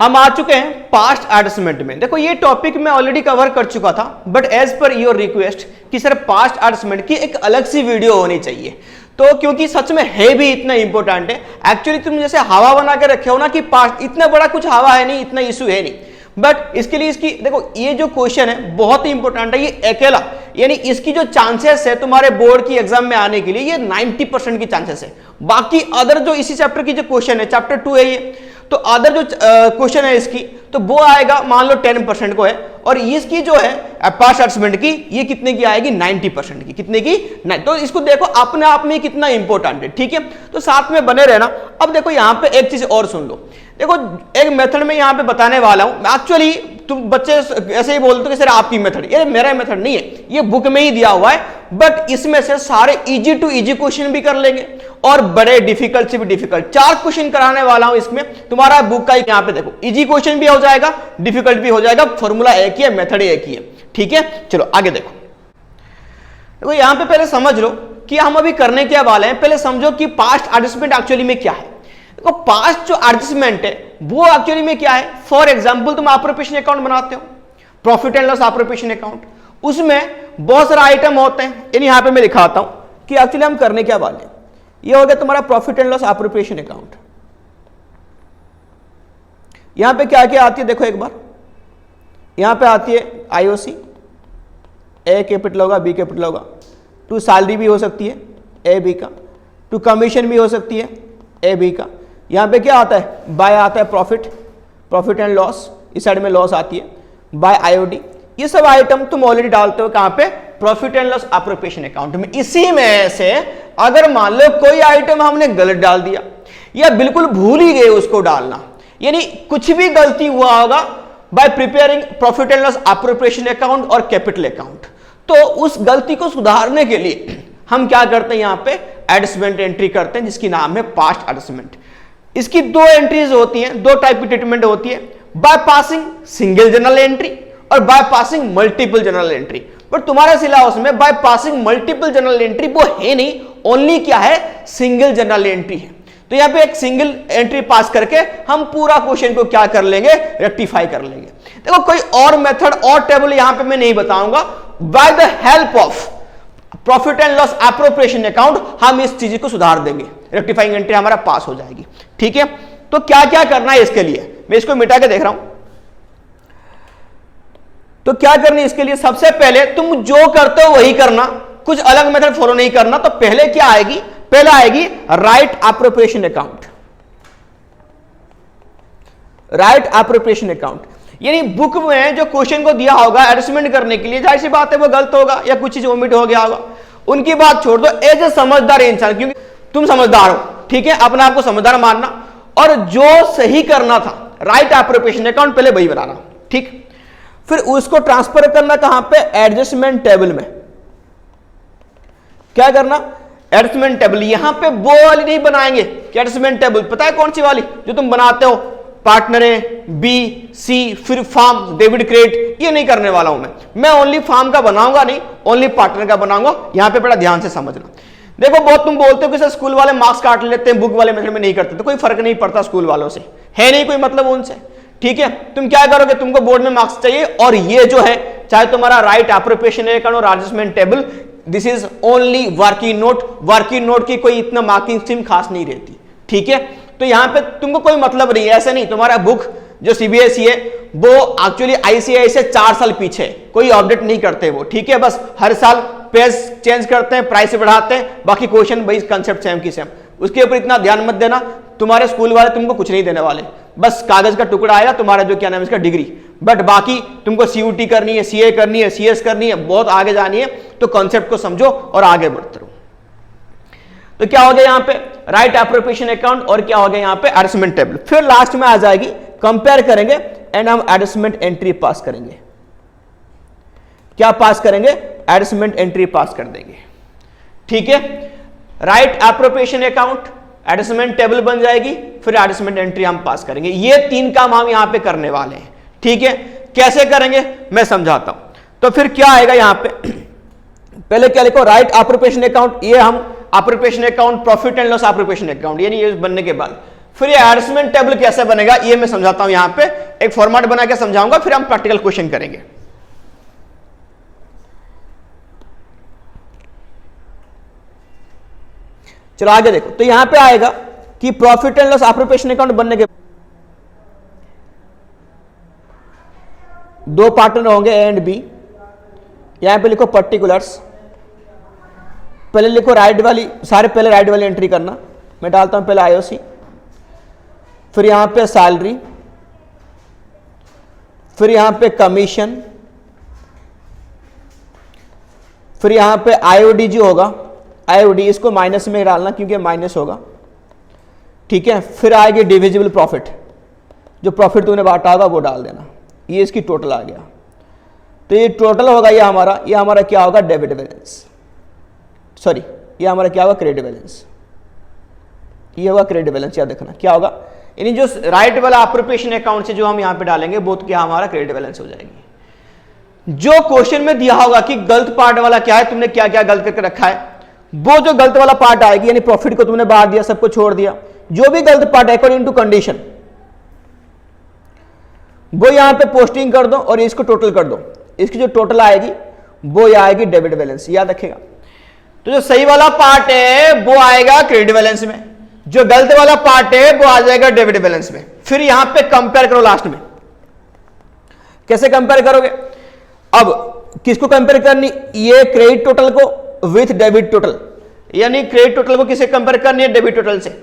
हम आ चुके हैं पास्ट एडजस्टमेंट में। देखो ये टॉपिक मैं ऑलरेडी कवर कर चुका था, but as per your request कि सर पास्ट एडजस्टमेंट की एक अलग सी वीडियो होनी चाहिए, तो क्योंकि सच में है भी इतना इंपॉर्टेंट है। एक्चुअली तुम जैसे हवा बना के रखे हो ना कि पास्ट इतना बड़ा कुछ हवा है नहीं, इतना इशू है नहीं, बट इसके लिए इसकी देखो ये जो क्वेश्चन है बहुत ही इंपॉर्टेंट है। ये अकेला यानी इसकी जो चांसेस है तुम्हारे बोर्ड की एग्जाम में आने के लिए ये 90% की चांसेस है। बाकी अदर जो इसी चैप्टर की जो क्वेश्चन है, चैप्टर 2 है ये, तो अदर जो क्वेश्चन है इसकी तो वो आएगा मान लो 10% को है, और इसकी जो है पास्ट एडजस्टमेंट की ये कितने की आएगी 90% की, कितने की 9। तो इसको देखो अपने आप में कितना इंपॉर्टेंट है, ठीक है, तो साथ में बने रहना। अब देखो यहाँ पे एक चीज और सुन लो, देखो एक मेथड में यहाँ पे बताने वाला हूं। एक्चुअली तुम बच्चे ऐसे ही बोलते हो कि सर आपकी मेथड, ये मेरा मेथड नहीं है, ये बुक में ही दिया हुआ है, बट इसमें से सारे इजी टू इजी क्वेश्चन भी कर लेंगे और बड़े डिफिकल्ट से भी डिफिकल्ट 4 क्वेश्चन कराने वाला हूं इसमें। तुम्हारा बुक का यहाँ पे देखो इजी क्वेश्चन भी हो जाएगा, डिफिकल्ट भी हो जाएगा, फॉर्मूला एक ही है, मेथड एक ही है, ठीक है। चलो आगे देखो, देखो यहाँ पे पहले समझ लो कि हम अभी करने क्या वाले हैं। पहले समझो कि पास्ट एडजस्टमेंट एक्चुअली में क्या है। देखो पास्ट जो एडजस्टमेंट है वो एक्चुअली में क्या है। फॉर एग्जांपल तुम ऑपरेशन अकाउंट बनाते हो, profit and loss operation account, उसमें बहुत सारे आइटम होते हैं। यानी यहां पे मैं दिखाता हूं कि एक्चुअली हम करने क्या वाले हैं। ये हो गया तुम्हारा profit and loss operation account. यहां पे क्या क्या आती है देखो एक बार, यहां पे आती है आईओसी, ए कैपिटल होगा, बी कैपिटल होगा, टू सैलरी भी हो सकती है ए बी का, टू कमीशन भी हो सकती है ए बी का। यहां पे क्या आता है बाय आता है प्रॉफिट एंड लॉस, इस साइड में लॉस आती है बाय आईओडी। ये सब आइटम तुम ऑलरेडी डालते हो कहां पे, profit and loss operation account में। इसी में से अगर मान लो कोई आइटम हमने गलत डाल दिया या बिल्कुल भूल ही गए उसको डालना, यानी कुछ भी गलती हुआ होगा bye preparing profit and loss operation account और कैपिटल अकाउंट, तो उस गलती को सुधारने के लिए हम क्या करते हैं, यहां पे एडजस्टमेंट एंट्री करते हैं जिसकी नाम है पास्ट एडजस्टमेंट। इसकी 2 एंट्रीज होती हैं, 2 टाइप की ट्रीटमेंट होती है, by passing single journal entry और by passing multiple journal entry. पर तुम्हारे सिलेबस में by passing multiple journal entry वो है नहीं, ओनली क्या है सिंगल जर्नल एंट्री है। तो यहां पे एक सिंगल एंट्री पास करके हम पूरा क्वेश्चन को क्या कर लेंगे, रेक्टिफाई कर लेंगे। देखो कोई और मेथड और टेबल यहां पे मैं नहीं बताऊंगा। By the help of profit and loss appropriation account हम इस चीज को सुधार देंगे, रेक्टिफाइंग एंट्री हमारा पास हो जाएगी, ठीक है। तो क्या क्या करना है इसके लिए, मैं इसको मिटा के देख रहा हूं। तो क्या करना है इसके लिए, सबसे पहले तुम जो करते हो वही करना, कुछ अलग मेथड फॉलो नहीं करना। तो पहले क्या आएगी, पहले आएगी right appropriation account, right appropriation account. यानी बुक में जो क्वेश्चन को दिया होगा एडजस्टमेंट करने के लिए, जाहिर सी बात है वो गलत होगा या कुछ चीज ओमिट हो गया होगा, उनकी बात छोड़ दो। एज ए समझदार इंसान, क्योंकि तुम समझदार हो, ठीक है, अपने आप को समझदार मानना, और जो सही करना था राइट एप्रोप्रिएशन अकाउंट पहले वही बनाना, ठीक। फिर उसको ट्रांसफर करना कहां पे, एडजस्टमेंट टेबल में। क्या करना, एडजस्टमेंट टेबल। यहां पे वो वाली नहीं बनाएंगे कि एडजस्टमेंट टेबल पता है कौन सी वाली जो तुम बनाते हो, पार्टनर है बी सी फिर फार्म डेबिट क्रेडिट, ये नहीं करने वाला हूं मैं ओनली फार्म का बनाऊंगा, नहीं ओनली पार्टनर का बनाऊंगा। यहां पे बड़ा ध्यान से समझना। देखो बहुत तुम बोलते हो कि सर स्कूल वाले मार्क्स काट लेते हैं, बुक वाले मेथड में नहीं करते, तो कोई फर्क नहीं पड़ता स्कूल वालों से, है नहीं कोई मतलब उनसे, ठीक है। तुम क्या करोगे, तुमको बोर्ड में मार्क्स चाहिए, और ये जो है चाहे तुम्हारा राइट एप्रोप्रिएशन अकाउंट और adjustment table, this is only working note. Working note की कोई इतना मार्किंग स्कीम खास नहीं रहती, ठीक है। तो यहां पे तुमको कोई मतलब नहीं है, ऐसा नहीं। तुम्हारा बुक जो सीबीएसई है वो एक्चुअली आईसीआई से 4 साल पीछे, कोई अपडेट नहीं करते वो, ठीक है। बस हर साल पेज चेंज करते हैं, प्राइस बढ़ाते हैं, बाकी क्वेश्चन वही कंसेप्ट सेम की सेम, उसके ऊपर इतना ध्यान मत देना। तुम्हारे स्कूल वाले तुमको कुछ नहीं देने वाले, बस कागज का टुकड़ा आएगा तुम्हारा जो क्या नाम है इसका डिग्री, बट बाकी तुमको सीयूटी करनी है, सीए करनी है, सीएस करनी है, बहुत आगे जानी है, तो कॉन्सेप्ट को समझो और आगे बढ़ते रहो। तो क्या हो गया यहां पे राइट एप्रोप्रिएशन अकाउंट, और क्या हो गया यहां पे एडजस्टमेंट टेबल। फिर लास्ट में आ जाएगी कंपेयर करेंगे एंड हम एडजस्टमेंट एंट्री पास करेंगे। क्या पास करेंगे, एडजस्टमेंट एंट्री पास कर देंगे, ठीक है। Right appropriation account, adjustment table बन जाएगी, फिर एडजस्टमेंट एंट्री हम पास करेंगे। ये 3 काम हम यहां पे करने वाले हैं, ठीक है। कैसे करेंगे मैं समझाता हूं। तो फिर क्या आएगा यहां पे, पहले क्या लिखो, राइट एप्रोप्रिएशन अकाउंट, ये हम appropriation account profit and loss appropriation account, यानी ये बनने के बाद फिर ये एडजस्टमेंट टेबल कैसे बनेगा ये मैं समझाता हूं, यहां पे एक फॉर्मेट बना के समझाऊंगा, फिर हम प्रैक्टिकल क्वेश्चन करेंगे। चलो आगे देखो, तो यहां पे आएगा कि profit and loss appropriation account बनने के दो पार्टनर होंगे ए एंड बी। यहां पे लिखो पर्टिकुलर्स, पहले लिखो राइट वाली, सारे पहले राइट वाली एंट्री करना। मैं डालता हूं पहले आईओसी, फिर यहां पे सैलरी, फिर यहां पे कमीशन, फिर यहां पे आईओडी जो होगा, आईओडी इसको माइनस में डालना क्योंकि माइनस होगा, ठीक है। फिर आएगी डिविजिबल प्रॉफिट, जो प्रॉफिट तूने बांटा होगा वो डाल देना। ये इसकी टोटल आ गया, तो ये टोटल होगा ये हमारा क्या होगा, डेबिट बैलेंस, सॉरी ये हमारा क्या होगा, क्रेडिट बैलेंस। ये होगा क्रेडिट बैलेंस, याद रखना क्या होगा, यानी जो राइट वाला एप्रोप्रिएशन अकाउंट से जो हम यहां पे डालेंगे वो तो क्या हमारा क्रेडिट बैलेंस हो जाएगी। जो क्वेश्चन में दिया होगा कि गलत पार्ट वाला क्या है, तुमने क्या क्या गलत करके रखा है, वो जो गलत वाला पार्ट आएगी, यानी प्रॉफिट को तुमने बांट दिया, सबको छोड़ दिया, जो भी गलत पार्ट है अकॉर्डिंग टू कंडीशन वो यहां पे पोस्टिंग कर दो और इसको टोटल कर दो। इसकी जो टोटल आएगी वो ये आएगी डेबिट बैलेंस, याद रखेगा। तो जो सही वाला पार्ट है वो आएगा क्रेडिट बैलेंस में, जो गलत वाला पार्ट है वो आ जाएगा डेबिट बैलेंस में। फिर यहां पे कंपेयर करो लास्ट में, कैसे कंपेयर करोगे, अब किसको कंपेयर करनी, ये क्रेडिट टोटल को विथ डेबिट टोटल, यानी क्रेडिट टोटल को किसे कंपेयर करनी है, डेबिट टोटल से।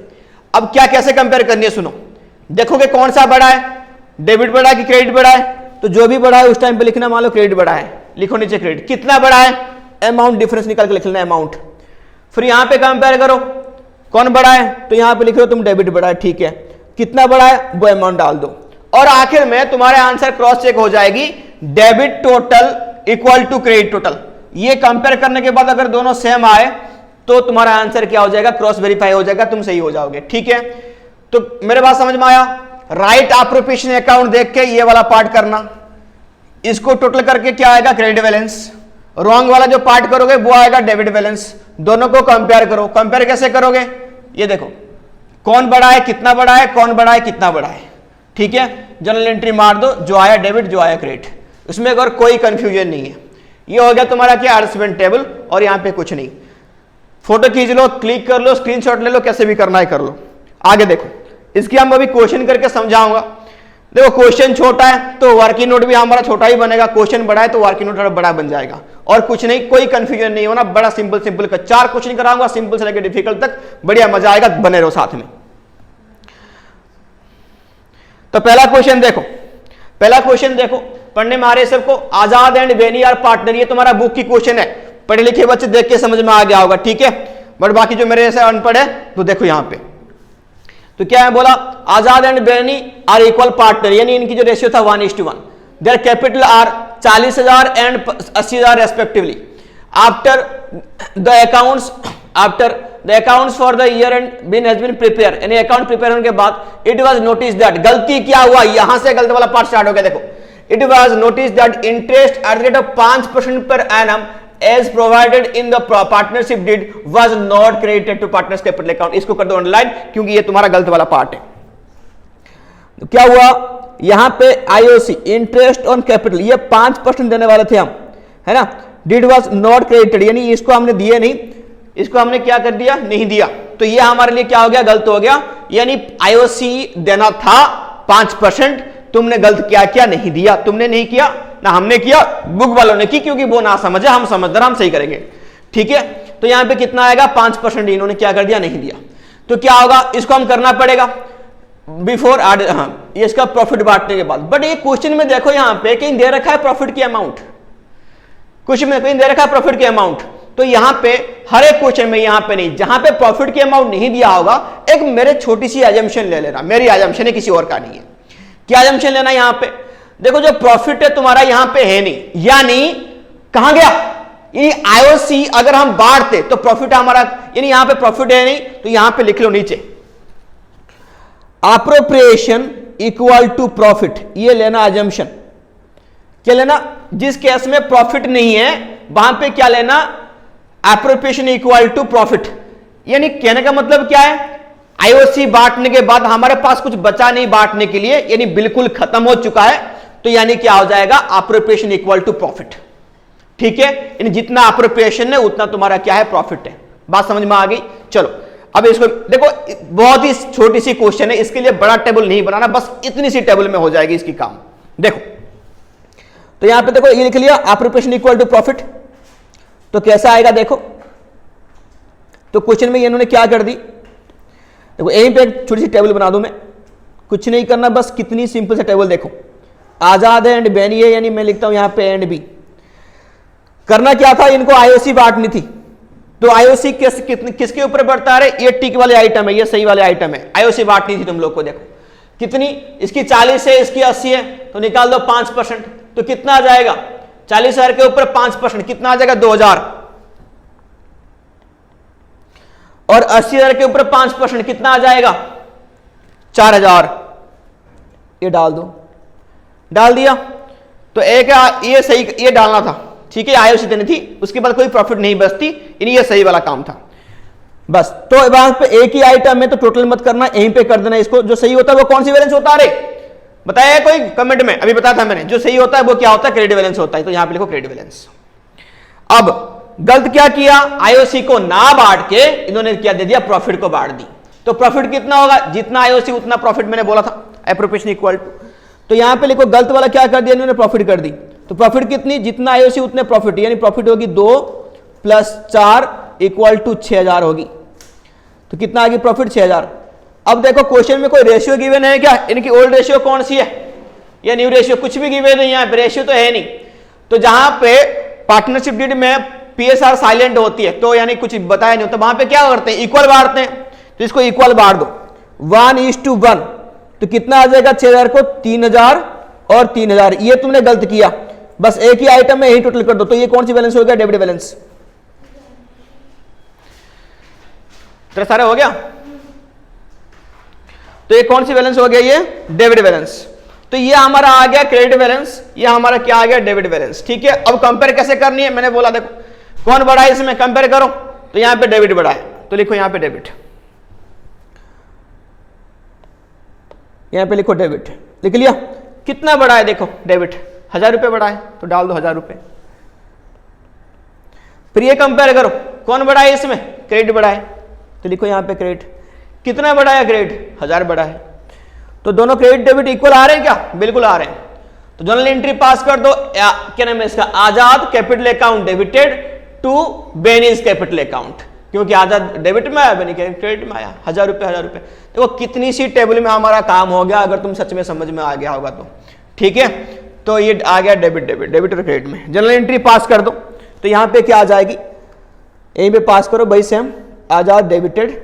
अब क्या कैसे कंपेयर करनी है, सुनो, देखोगे कौन सा बड़ा है, डेबिट बड़ा है कि क्रेडिट बड़ा है, तो जो भी बड़ा है उस टाइम पे लिखना, मान लो क्रेडिट बड़ा है, लिखो नीचे क्रेडिट, कितना बड़ा है, अमाउंट डिफरेंस निकाल के लिख लेना अमाउंट। फिर यहां पे कंपेयर करो कौन बड़ा है, तो यहां पे लिख रहे हो तुम डेबिट बड़ा है, ठीक है, कितना बड़ा है वो अमाउंट डाल दो, और आखिर में तुम्हारे आंसर क्रॉस चेक हो जाएगी, debit total equal to credit total. ये कंपेयर करने के बाद अगर दोनों सेम आए तो तुम्हारा आंसर क्या हो जाएगा, क्रॉस वेरीफाई हो जाएगा, तुम सही हो जाओगे, ठीक है। तो मेरे बात समझ में आया, राइट एप्रोप्रिएशन अकाउंट देख के ये वाला पार्ट करना, इसको टोटल करके क्या आएगा, क्रेडिट बैलेंस, रॉन्ग वाला जो पार्ट करोगे वो आएगा डेबिट बैलेंस। दोनों को कंपेयर करो, कंपेयर कैसे करोगे, ये देखो कौन बड़ा है कितना बड़ा है, कौन बड़ा है कितना बड़ा है, ठीक है। जनरल एंट्री मार दो, जो आया डेबिट जो आया क्रेडिट, इसमें अगर कोई कंफ्यूजन नहीं है। ये हो गया तुम्हारा क्या, एडजस्टमेंट टेबल, और यहां पे कुछ नहीं। फोटो खींच लो, क्लिक कर लो, स्क्रीनशॉट ले लो, कैसे भी करना है कर लो। आगे देखो, इसकी हम अभी क्वेश्चन करके समझाऊंगा। देखो क्वेश्चन छोटा है तो वर्किंग नोट भी हमारा छोटा ही बनेगा, क्वेश्चन बड़ा है तो वर्किंग नोट बड़ा बन जाएगा, और कुछ नहीं, कोई कंफ्यूजन नहीं होना, बड़ा सिंपल सिंपल का 4 क्वेश्चन कराऊंगा, सिंपल से लेकर डिफिकल्ट तक, बढ़िया मजा आएगा, बने रहो साथ में। तो पहला क्वेश्चन देखो, पहला क्वेश्चन देखो, पढ़ने में आ रहे सबको, आजाद एंड बेनी आर पार्टनर, ये तुम्हारा बुक की क्वेश्चन है, पढ़े लिखे बच्चे देख के समझ में आ गया होगा, ठीक है। बट बाकी जो मेरे जैसे अनपढ़ है तो देखो यहां पे, तो क्या है बोला, Azad and Beni are equal partner, यानी इनकी जो रेशियो था 1:1, their capital are 40,000 and 80,000 respectively. After the accounts for the year end been has been prepare, यानी अकाउंट प्रिपेयर होने के बाद इट वाज नोटिस दैट, गलती क्या हुआ, यहां से गलत वाला पार्ट स्टार्ट हो गया। देखो, it was notice that interest at the rate of 5% per annum as provided in the partnership deed was not credited to partners capital account। इसको कर दो अंडरलाइन क्योंकि ये तुम्हारा गलत वाला पार्ट है। तो क्या हुआ, यहां पे आईओसी इंटरेस्ट ऑन कैपिटल, ये 5% देने वाले थे हम, है ना, डिड वाज नॉट क्रेडिटेड, यानी इसको हमने दिए नहीं, इसको हमने क्या कर दिया, नहीं दिया, तो ये हमारे लिए क्या हो गया, गलत हो गया। यानी आईओसी देना था 5%, तुमने गलत क्या किया, नहीं दिया, तुमने नहीं किया ना हमने किया, बुक वालों ने की, क्योंकि वो ना समझे, हम समझदार, हम सही करेंगे, ठीक है। तो यहां पे कितना आएगा, 5%, इन्होंने क्या कर दिया, नहीं दिया, तो क्या होगा, इसको हम करना पड़ेगा बिफोर एड, हाँ, ये इसका प्रॉफिट बांटने के बाद। बट ये क्वेश्चन में देखो यहां पे कहीं दे रखा है प्रॉफिट की अमाउंट, क्वेश्चन में कहीं दे रखा है प्रॉफिट की अमाउंट, तो यहां पे हर एक क्वेश्चन में यहां पे नहीं, जहां पे प्रॉफिट की अमाउंट नहीं दिया होगा, एक मेरे छोटी सी एजम्पशन ले लेना, मेरी एजम्पशन है, किसी और का नहीं है। क्या एजम्पशन लेना, यहां पे देखो जो प्रॉफिट है तुम्हारा यहां पे है नहीं, यानी कहां गया, यानी आईओसी अगर हम बांटते तो प्रॉफिट हमारा, यानी यहां पे प्रॉफिट है नहीं, तो यहां पे लिख लो नीचे एप्रोप्रिएशन इक्वल टू प्रॉफिट, ये लेना अजम्पशन। क्या लेना, जिस केस में प्रॉफिट नहीं है वहां पे क्या लेना, एप्रोप्रिएशन इक्वल टू प्रॉफिट। यानी कहने का मतलब क्या है, आईओसी बांटने के बाद हमारे पास कुछ बचा नहीं बांटने के लिए, यानी बिल्कुल खत्म हो चुका है, तो यानी क्या हो जाएगा, अप्रोप्रिएशन इक्वल टू प्रॉफिट। ठीक है, यानी जितना अप्रोप्रिएशन है उतना तुम्हारा क्या है, प्रॉफिट है। बात समझ में आ गई। चलो अब इसको देखो, बहुत ही छोटी सी क्वेश्चन है, इसके लिए बड़ा टेबल नहीं बनाना, बस इतनी सी टेबल में हो जाएगी इसकी काम। देखो तो यहां पे देखो ये लिख लिया अप्रोप्रिएशन इक्वल टू प्रॉफिट, तो कैसा आएगा देखो। तो क्वेश्चन में इन्होंने क्या कर दी, देखो यहीं पे एक छोटी सी टेबल बना दूं मैं, कुछ नहीं करना, बस कितनी सिंपल सा टेबल देखो, आजाद है एंड बेनी है, यानी मैं लिखता हूं यहां पे एंड बी। करना क्या था, इनको आईओसी बांटनी थी, तो आईओसी किसके ऊपर बढ़ता है, ये टिक वाले आइटम है, ये सही वाले आइटम है, आईओसी बांटनी थी तुम लोग को। देखो कितनी, इसकी 40 है, इसकी 80 है, तो निकाल दो 5%, तो कितना आ जाएगा, 40,000 के ऊपर 5% कितना आ जाएगा, 2,000, और 80,000 के ऊपर 5% कितना आ जाएगा, 4,000। ये डाल दो, डाल दिया, तो एक ये सही, ये डालना था, ठीक है, आईओसी देनी थी, उसके बाद कोई प्रॉफिट नहीं बचती, यानी ये सही वाला काम था बस। तो वहां पे एक ही आइटम है तो टोटल मत करना, यहीं पे कर देना इसको। जो सही होता है वो कौन सी बैलेंस होता है, अरे बताया कोई कमेंट में, अभी बताया था मैंने, जो सही होता है वो क्या होता है, क्रेडिट बैलेंस होता है, तो यहां पे लिखो क्रेडिट बैलेंस। अब गलत क्या किया, आईओसी को ना बांट के इन्होंने क्या दे दिया, प्रॉफिट को बांट दी, तो प्रॉफिट कितना होगा, जितना आईओसी उतना प्रॉफिट, मैंने बोला था एप्रोप्रिएशन इक्वल टू। तो यहां पे लिखो गलत वाला क्या कर दिया इन्होंने, प्रॉफिट कर दी, तो प्रॉफिट कितनी, जितना आईओसी उतने प्रॉफिट, यानी प्रॉफिट होगी 2 + 4 = 6,000 होगी, तो कितना आ गई प्रॉफिट, 6,000। अब देखो क्वेश्चन में कोई रेशियो गिवन है क्या, इनकी ओल्ड रेशियो कौन सी है या न्यू रेशियो, कुछ भी गिवन नहीं, यहाँ पे रेशियो तो है नहीं। तो जहां पे पार्टनरशिप डीड में पीएसआर साइलेंट होती है, तो यानी कुछ बताया नहीं होता, वहां पे क्या करते हैं, इक्वल बांटते हैं, तो इसको इक्वल बांट दो 1:1, तो कितना आ जाएगा, 6,000 को 3,000 और 3,000, ये तुमने गलत किया, बस एक ही आइटम में यही टोटल कर दो, तो ये कौन सी बैलेंस हो गया, डेबिट बैलेंस। तेरा सारा हो गया, तो ये कौन सी बैलेंस हो गया, ये डेबिट बैलेंस। तो ये हमारा आ गया क्रेडिट बैलेंस, ये हमारा क्या आ गया, डेबिट बैलेंस। ठीक है, अब कंपेयर कैसे करनी है, मैंने बोला देखो कौन बड़ा है इसमें, कंपेयर करो, तो यहां पे डेबिट बड़ा है, तो लिखो यहां पे डेबिट, यहां पे लिखो डेबिट, लिख लिया। कितना बड़ा है देखो डेबिट, 1,000 रुपए बड़ा है, तो डाल दो 1,000 रुपए। फिर ये कंपेयर करो कौन बड़ा है इसमें, क्रेडिट बड़ा है, तो लिखो यहां पे क्रेडिट। कितना बड़ा है क्रेडिट, 1,000 बड़ा है, तो दोनों क्रेडिट डेबिट इक्वल आ रहे हैं क्या, बिल्कुल आ रहे हैं। तो जनरल एंट्री पास कर दो, क्या नाम है इसका, Azad capital account debited to Beni's capital account, क्योंकि आजाद डेबिट में आया, बेनी क्रेडिट में आया, 1,000 रुपए 1,000 रुपए। देखो कितनी सी टेबल में हमारा काम हो गया, अगर तुम सच में समझ में आ गया होगा तो। ठीक है, तो ये आ गया डेबिट डेबिट, डेबिट और क्रेडिट में जनरल एंट्री पास कर दो, तो यहां पे क्या आ जाएगी, यहीं पे पास करो भाई same, Azad debited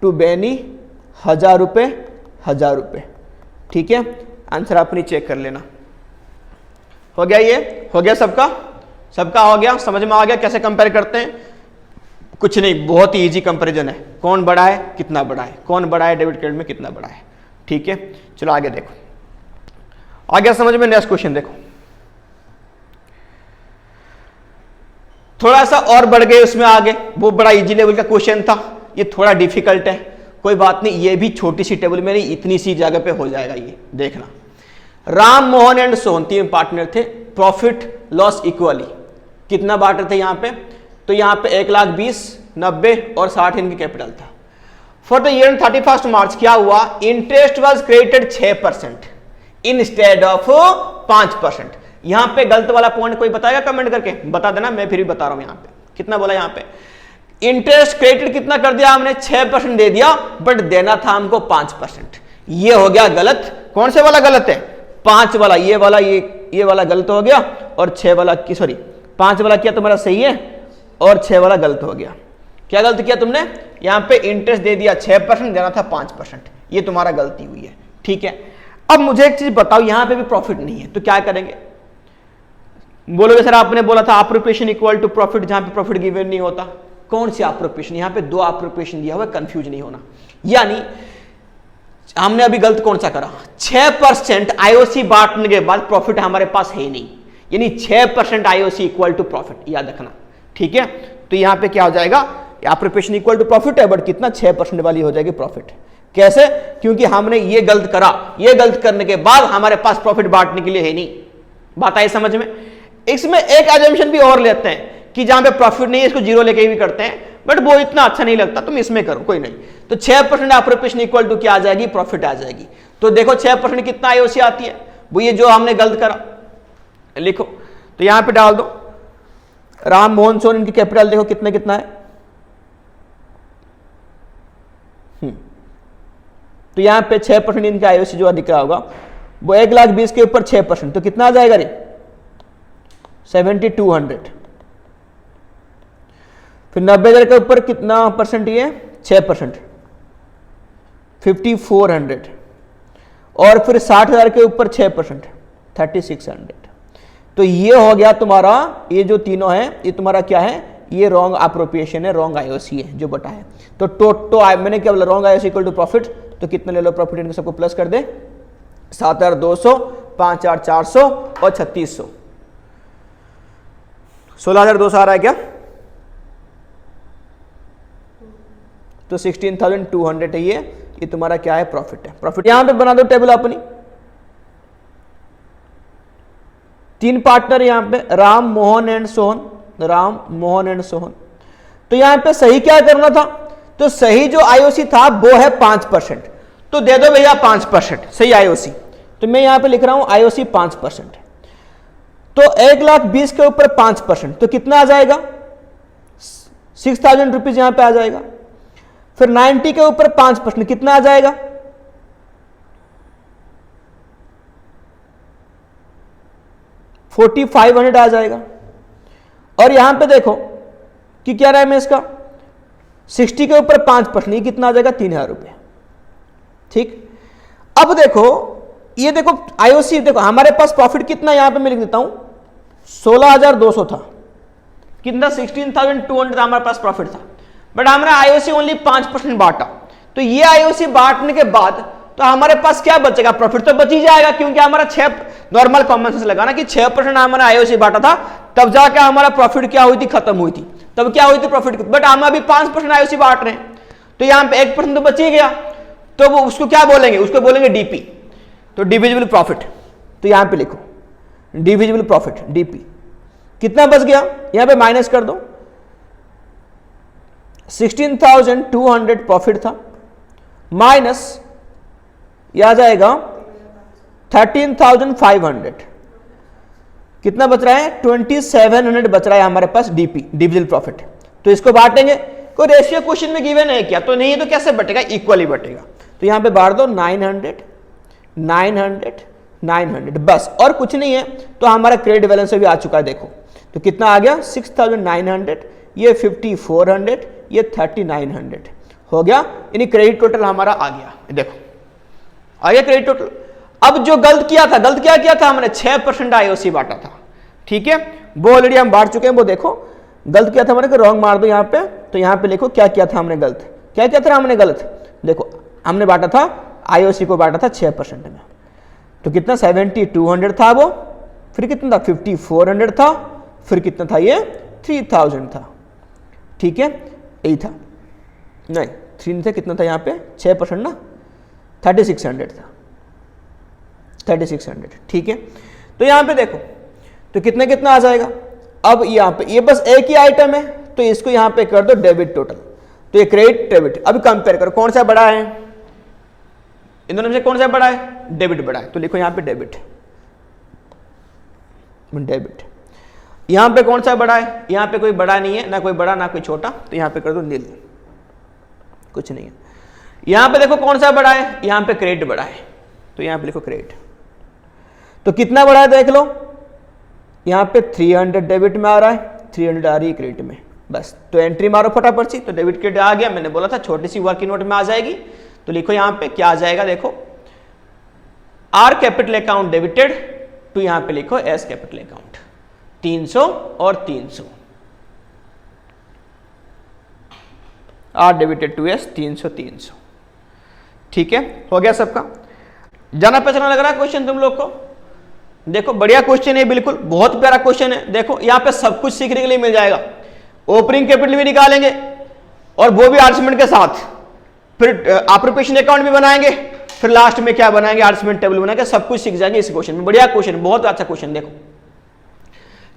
to Beni 1,000 रुपए 1,000 रुपए। ठीक है, आंसर अपनी चेक कर लेना। हो गया, ये हो गया सबका, सबका हो गया, समझ में आ गया कैसे कंपेयर करते हैं। कुछ नहीं, बहुत ही इजी कंपैरिजन है, कौन बड़ा है कितना बड़ा है, कौन बड़ा है डेबिट क्रेडिट में कितना बड़ा है। ठीक है, चलो आगे देखो, आ गया समझ में। नेक्स्ट क्वेश्चन देखो, थोड़ा सा और बढ़ गए उसमें आगे, वो बड़ा इजी लेवल का क्वेश्चन था, ये थोड़ा डिफिकल्ट है, कोई बात नहीं, ये भी छोटी सी टेबल में नहीं, इतनी सी जगह पे हो जाएगा। ये देखना, राम मोहन एंड सोहन 3 पार्टनर थे, प्रॉफिट लॉस इक्वली, कितना बांटे थे यहाँ पे, तो यहाँ पे 1,20,000, 90 और 60 इनकी कैपिटल था। फॉर द ईयर 31 मार्च क्या हुआ, interest was credited 6% instead of 5%। यहां पे गलत वाला पॉइंट कोई बताएगा कमेंट करके, बता देना, मैं फिर भी बता रहा हूं। यहां पे कितना बोला, यहां पे इंटरेस्ट क्रेडिट कितना कर दिया हमने, 6% दे दिया, बट देना था हमको 5%। ये हो गया गलत। कौन से वाला गलत है, 5 वाला, ये वाला, ये वाला गलत हो गया, और 6 वाला की, सॉरी 5 वाला किया तुम्हारा सही है, और 6 वाला गलत हो गया। क्या गलत किया तुमने, यहां पे इंटरेस्ट दे दिया 6%, देना था 5%, ये तुम्हारा गलती हुई है। ठीक है, अब मुझे एक चीज बताओ, यहां पे भी प्रॉफिट नहीं है, तो क्या करेंगे, बोलोगे सर आपने बोला था अप्रोप्रिएशन इक्वल टू प्रॉफिट, जहां पे प्रॉफिट गिवन नहीं होता। कौन सी अप्रोप्रिएशन, यहां पे 2 अप्रोप्रिएशन दिया हुआ, कंफ्यूज नहीं होना। यानी हमने अभी गलत कौन सा करा, 6% आईओसी बांटने के बाद प्रॉफिट हमारे पास है नहीं, यानी 6% आईओसी इक्वल टू प्रॉफिट, याद रखना। ठीक है, तो यहां पे क्या हो जाएगा, एप्रोप्रिएशन इक्वल टू प्रॉफिट है, बट कितना 6% वाली हो जाएगी प्रॉफिट। कैसे? क्योंकि हमने ये गलत करा, ये गलत करने के बाद हमारे पास प्रॉफिट बांटने के लिए है नहीं। बात आई समझ में? इसमें एक एजम्पशन भी और लेते हैं कि जहां पे प्रॉफिट नहीं है इसको जीरो लेके भी करते हैं, बट वो इतना अच्छा नहीं लगता, तुम इसमें करो, कोई नहीं। तो 6% एप्रोप्रिएशन इक्वल टू क्या आ जाएगी? प्रॉफिट आ जाएगी। तो देखो 6% कितना आईओसी आती है, वो ये जो हमने गलत करा, लिखो तो यहां पे डाल दो राम मोहन सोन, इनकी कैपिटल देखो कितने कितना है। तो यहां पे 6% इनका आईओसी जो दिख रहा होगा वो 1,20,000 के ऊपर 6%, तो कितना आ जाएगा रे? 7,200। फिर 90,000 के ऊपर कितना परसेंट? ये 6%, 5,400। और फिर 60,000 के ऊपर 6%, 3,600। तो ये हो गया तुम्हारा, ये जो तीनों है ये तुम्हारा क्या है? ये रॉन्ग एप्रोप्रिएशन है, रॉन्ग आईओसी है जो बटा है। तो मैंने क्या बोला? Wrong IOC equal to profit. तो कितना ले लो प्रॉफिट, इनको सबको प्लस कर दे, 7,200, 5,400 और 3,600। 16,200 आ रहा है क्या? तो 16,200 है ये तुम्हारा क्या है? प्रॉफिट है। प्रॉफिट यहां पे बना दो टेबल अपनी, 3 पार्टनर यहां पे राम मोहन एंड सोहन, राम मोहन एंड सोहन। तो यहां पे सही क्या करना था? तो सही जो आईओसी था वो है 5%, तो दे दो भैया 5% सही आईओसी। तो मैं यहां पे लिख रहा हूं आईओसी 5%। तो 1,20,000 के ऊपर 5%, तो कितना आ जाएगा? 6,000 रुपीज यहां पे आ जाएगा। फिर 90 के ऊपर 5%, कितना आ जाएगा? 4,500 आ जाएगा। और यहां पे देखो कि क्या रहा है मैं इसका 60 के ऊपर 5%, ये कितना आ जाएगा? 3,000 रुपये। ठीक, अब देखो ये देखो आईओसी, देखो हमारे पास प्रॉफिट कितना यहां पे मैं लिख देता हूं 16,200 था, कितना 16,200 था हमारे पास प्रॉफिट था, बट हमने आईओसी ओनली 5% बांटा। तो ये आईओसी बांटने के बाद तो हमारे पास क्या बचेगा? प्रॉफिट तो बच ही जाएगा, क्योंकि हमारा 6 नॉर्मल कॉमन सेंस लगाना कि 6% हमारा आईओसी बांटा था, तब जाके हमारा प्रॉफिट क्या हुई थी? खत्म हुई थी। तब क्या हुई थी? प्रॉफिट। बट हम अभी 5% आईओसी बांट रहे हैं, तो यहां पे 1% तो बच ही गया, तो वो उसको क्या बोलेंगे? उसको बोलेंगे डीपी, तो डिविजिबल प्रॉफिट। तो यहां पे लिखो डिविजिबल प्रॉफिट, डीपी। कितना बच गया? यहां पे माइनस कर दो, 16,200 प्रॉफिट था, माइनस यह आ जाएगा 13,500। कितना बच रहा है? 2,700 बच रहा है हमारे पास डीपी, डिविजिबल प्रॉफिट। तो इसको बांटेंगे, कोई रेशियो क्वेश्चन में गिवन है क्या? तो नहीं, तो कैसे बटेगा? इक्वली बटेगा। तो यहां पे बांट दो 900, 900, 900 बस, और कुछ नहीं है। तो हमारा क्रेडिट बैलेंस भी आ चुका है, देखो तो कितना आ गया? 6,900, ये 5,400, ये 3,900 हो गया, यानी क्रेडिट टोटल हमारा आ गया। देखो आ गया क्रेडिट टोटल। अब जो गलत किया था, गलत क्या किया था हमने? 6% आईओसी बांटा था। ठीक है, वो ऑलरेडी हम बांट चुके हैं। वो देखो गलत किया था हमने, रॉन्ग मार दो यहाँ पे। तो यहाँ पे लिखो क्या किया था हमने गलत, क्या किया था हमने गलत। देखो हमने बांटा था आईओसी को बांटा था 6% में, तो कितना 7,200 था वो, फिर कितना था 5,400 था, फिर कितना था ये 3,000 था। ठीक है, यही था, नहीं 3 नहीं था, कितना था यहाँ पे 6% ना, 3,600 था, 3,600। ठीक है, तो यहाँ पे देखो तो कितना कितना आ जाएगा। अब यहाँ पे ये बस एक ही आइटम है, तो इसको यहाँ पे कर दो डेबिट टोटल। तो ये क्रेडिट डेबिट, अभी कंपेयर करो कौन सा बड़ा है, इन दोनों में से कौन सा बड़ा है? डेबिट बड़ा है। तो लिखो यहाँ पे डेबिट, डेबिट। यहाँ पे कौन सा बड़ा है? यहाँ पे कोई बड़ा नहीं है, ना कोई बड़ा ना कोई छोटा, तो यहाँ पे कर दो नील, कुछ नहीं है। यहाँ पे देखो कौन सा बड़ा है? यहाँ पे क्रेडिट बड़ा है, तो यहाँ पे लिखो क्रेडिट। तो कितना बड़ा है देख लो, यहाँ पे 300 डेबिट में आ रहा है, 300 आ रही है क्रेडिट में, बस। तो एंट्री मारो फटाफट सी, तो डेबिट क्रेडिट आ गया। मैंने बोला था छोटी सी वर्किंग नोट में आ जाएगी। तो लिखो यहाँ पे क्या आ जाएगा, देखो R capital account debited to, यहाँ पे लिखो एस कैपिटल अकाउंट, 300 और 300, आर डेबिटेड टू एस 300 300। ठीक है, हो गया सबका। जाना पहचाना लग रहा है क्वेश्चन तुम लोग को? देखो बढ़िया क्वेश्चन है, बिल्कुल बहुत प्यारा क्वेश्चन है। देखो यहाँ पे सब कुछ सीखने के लिए मिल जाएगा। ओपनिंग कैपिटल भी निकालेंगे, और वो भी आर्जिमेंट के साथ, फिर ऑप्रेशन अकाउंट भी बनाएंगे, फिर लास्ट में क्या बनाएंगे, आर्जिमेंट टेबल बनाएंगे, सब कुछ सीख जाएंगे इस क्वेश्चन में। बढ़िया क्वेश्चन, बहुत अच्छा क्वेश्चन। देखो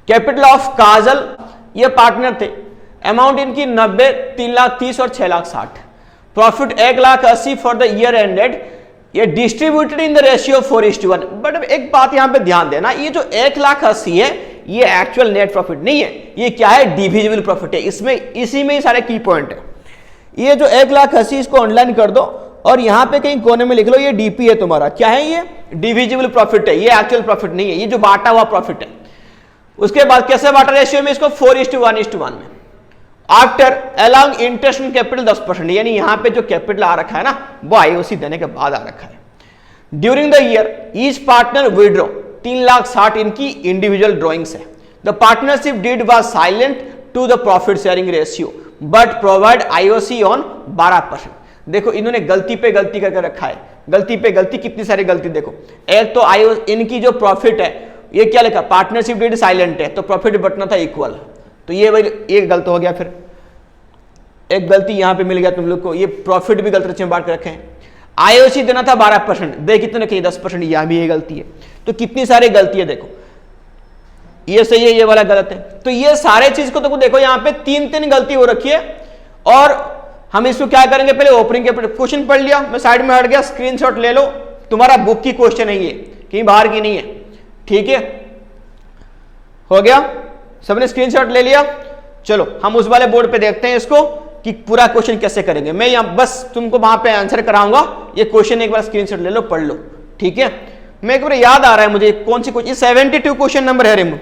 कैपिटल ऑफ काजल, ये पार्टनर थे, अमाउंट इनकी 90, 3,30,000 और 6,60,000, profit 1,80,000 for the year ended, ये distributed in the ratio 4:1। But एक बात यहां पे ध्यान देना, ये जो 1,80,000 है ये एक्चुअल नेट प्रॉफिट नहीं है, ये क्या है, डिविजिबल प्रॉफिट है। इसमें इसी में ही सारे की पॉइंट है। ये जो 1,80,000 इसको ऑनलाइन कर दो और यहां पे कहीं कोने में लिख लो ये डीपी है तुम्हारा, क्या है, ये डिविजिबल प्रॉफिट है, ये एक्चुअल प्रॉफिट नहीं है, ये जो बांटा हुआ प्रॉफिट है। उसके बाद कैसे बांटा रेशियो में, इसको 4:1 में। After along interest on capital 10%, यानी यहां पे जो कैपिटल आ रखा है ना वो आईओसी देने के बाद आ रखा है। During the year each partner withdraw 3,60,000 इनकी इंडिविजुअल ड्रॉइंग्स है। The partnership deed was silent to the profit sharing ratio but provide IOC on 12%। देखो इन्होंने गलती पे गलती करके रखा है, गलती पे गलती, कितनी सारी गलती देखो। एक तो आईओ इनकी जो प्रॉफिट है ये क्या लिखा, पार्टनरशिप डीड साइलेंट है, तो प्रॉफिट बटना था इक्वल, तो ये भाई एक गलत हो गया। फिर एक गलती यहां पे मिल गया तुम लोग को, ये प्रॉफिट भी गलत में बांट के रखे हैं। आईओसी देना था 12%, देख कितने कहीं 10%, यहां भी ये गलती है। तो कितनी सारी गलती है देखो, ये सही है, ये वाला गलत है। तो ये सारे चीज को तो देखो यहां पे 3 गलती हो रखी है। और हम इसको क्या करेंगे, पहले ओपनिंग के क्वेश्चन पढ़ लिया, मैं साइड में हट गया, स्क्रीनशॉट ले लो, तुम्हारा बुक की क्वेश्चन है ये, कहीं बाहर की नहीं है, ठीक है, हो गया, सबने स्क्रीनशॉट ले लिया। चलो हम उस वाले बोर्ड पे देखते हैं इसको कि पूरा क्वेश्चन कैसे करेंगे। मैं यहां बस तुमको वहां पे आंसर कराऊंगा, ये क्वेश्चन एक बार स्क्रीनशॉट ले लो, पढ़ लो, ठीक है। मैं एक बार याद आ रहा है मुझे कौन सी क्वेश्चन, 72 क्वेश्चन नंबर है रेमू,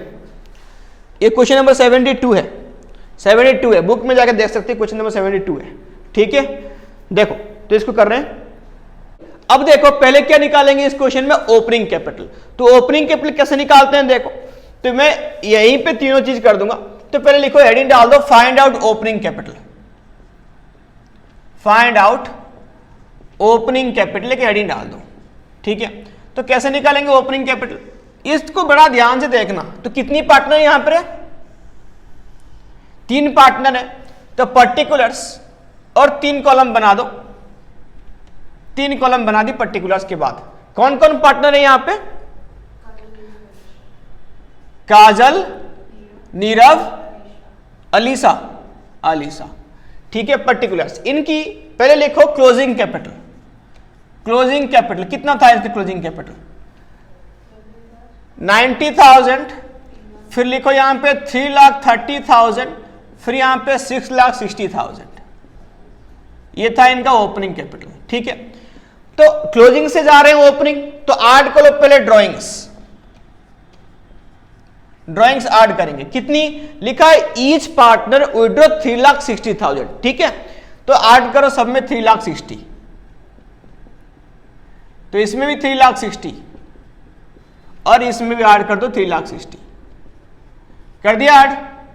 ये क्वेश्चन नंबर 72 है, 72 है, बुक में जाकर देख सकते हैं, क्वेश्चन नंबर 72 है, ठीक है। देखो तो इसको कर रहे हैं। अब देखो पहले क्या निकालेंगे इस क्वेश्चन में, ओपनिंग कैपिटल। तो ओपनिंग कैपिटल कैसे निकालते हैं देखो, तो मैं यहीं पे तीनों चीज कर दूंगा। तो पहले लिखो, हेडिंग डाल दो, find out opening capital, find out opening capital के हेडिंग डाल दो, ठीक है। तो कैसे निकालेंगे ओपनिंग कैपिटल, इसको बड़ा ध्यान से देखना। तो कितनी पार्टनर यहां पर है, 3 पार्टनर है, तो पर्टिकुलर्स और 3 कॉलम बना दो, 3 कॉलम बना दी पर्टिकुलर्स के बाद। कौन कौन पार्टनर है यहां पे, काजल, नीरव, अलीसा, अलीसा, ठीक है। पर्टिकुलर्स इनकी पहले लिखो क्लोजिंग कैपिटल, क्लोजिंग कैपिटल कितना था इसका, क्लोजिंग कैपिटल 90,000, फिर लिखो यहां पे 3,30,000, फिर यहां पे 6,60,000, ये था इनका ओपनिंग कैपिटल, ठीक है। तो क्लोजिंग से जा रहे हैं ओपनिंग, तो ऐड करो पहले ड्रॉइंग्स, ड्रॉइंग्स ऐड करेंगे, कितनी लिखा है, ईच पार्टनर विड्रॉ 3,60,000, ठीक है। तो ऐड करो सब में 3,60,000, तो इसमें भी 3,60,000 और इसमें भी ऐड कर दो 3,60,000, कर दिया ऐड।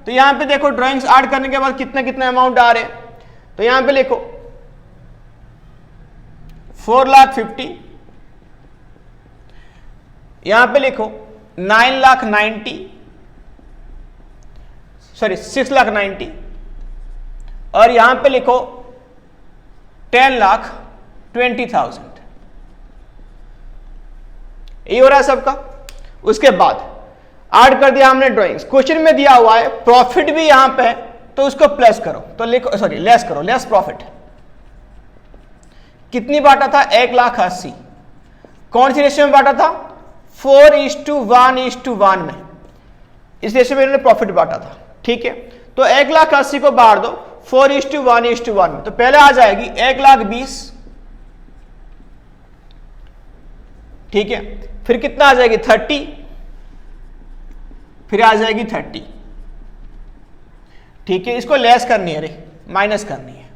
तो यहां पे देखो ड्रॉइंग्स ऐड करने के बाद कितने कितने अमाउंट आ रहे हैं, तो यहां पे लिखो 4,50,000, यहां पे लिखो 6,90,000 और यहां पे लिखो 10,20,000, ये हो रहा है सबका। उसके बाद ऐड कर दिया हमने ड्राइंग्स, क्वेश्चन में दिया हुआ है प्रॉफिट भी यहां पे है, तो उसको प्लस करो, तो लिखो, सॉरी लेस करो, लेस प्रॉफिट। कितनी बांटा था, 1,80,000, कौन सी रेशियो में बांटा था, 4:1:1 में, इस रेशियो में इन्होंने प्रॉफिट बांटा था, ठीक है। तो 1,80,000 को बांट दो 4:1:1 में, तो पहले आ जाएगी 1,20,000, ठीक है। फिर कितना आ जाएगी 30, फिर आ जाएगी 30, ठीक है। इसको लेस करनी है, रे माइनस करनी है,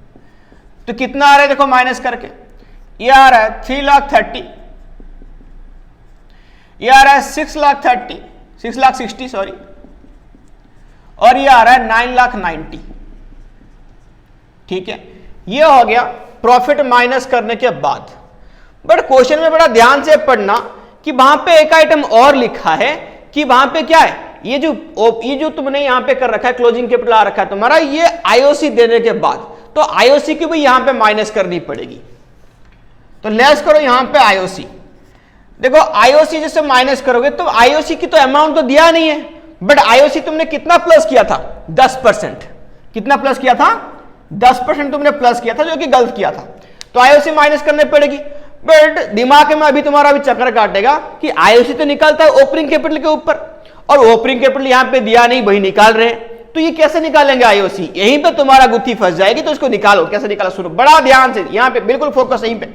तो कितना आ रहा है देखो माइनस करके, ये आ रहा है 3,30,000, ये आ रहा है 6,60,000 सॉरी, और ये आ रहा है 9,90,000, ठीक है। ये हो गया प्रॉफिट माइनस करने के बाद। बट क्वेश्चन में बड़ा ध्यान से पढ़ना कि वहां पे एक आइटम और लिखा है कि वहां पे क्या है, ये जो तुमने यहां पे कर रखा है क्लोजिंग कैपिटल आ रखा है तुम्हारा, ये आईओसी देने के बाद। तो आईओसी की भी यहां पे माइनस करनी पड़ेगी। तो लेस करो यहां पे आईओसी। देखो आईओसी जैसे माइनस करोगे तो आईओसी की तो अमाउंट तो दिया नहीं है, बट आईओसी तुमने कितना प्लस किया था? 10%। कितना प्लस किया था? 10% तुमने प्लस किया था, जो कि गलत किया था। तो आईओसी माइनस करने पड़ेगी। बट दिमाग में अभी तुम्हारा भी चक्कर काटेगा कि आईओसी तो निकालता है ओपनिंग कैपिटल के ऊपर, और ओपनिंग कैपिटल यहां पे दिया नहीं, वही निकाल रहे हैं, तो ये कैसे निकालेंगे आईओसी? यहीं पे तुम्हारा गुत्थी फंस जाएगी। तो इसको निकालो, कैसे निकालो? सुनो बड़ा ध्यान से, यहां पे बिल्कुल फोकस यहीं पे।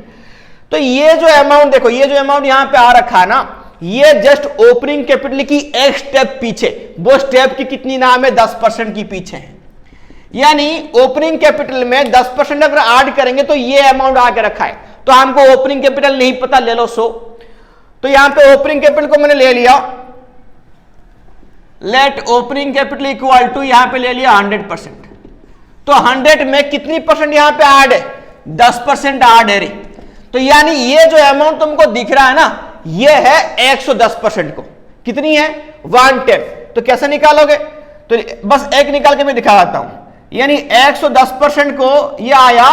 तो ये जो अमाउंट देखो, ये जो अमाउंट यहां पे आ रखा है ना, ये जस्ट ओपनिंग कैपिटल की एक स्टेप पीछे, वो स्टेप की कितनी नाम है? 10% की पीछे है। यानी ओपनिंग कैपिटल में 10% अगर ऐड करेंगे तो ये अमाउंट आके रखा है। तो हमको ओपनिंग कैपिटल नहीं पता, ले लो 100। तो यहां पे ओपनिंग कैपिटल को मैंने ले लिया, let opening capital equal to, यहां पे ले लिया 100%। तो 100 में कितनी परसेंट यहां पे ऐड है? 10% ऐड है रे। तो यानी ये जो अमाउंट तुमको दिख रहा है ना, ये है 110% को। कितनी है? 110। तो कैसे निकालोगे? तो बस एक निकाल के मैं दिखा देता हूं। यानी 110% को ये आया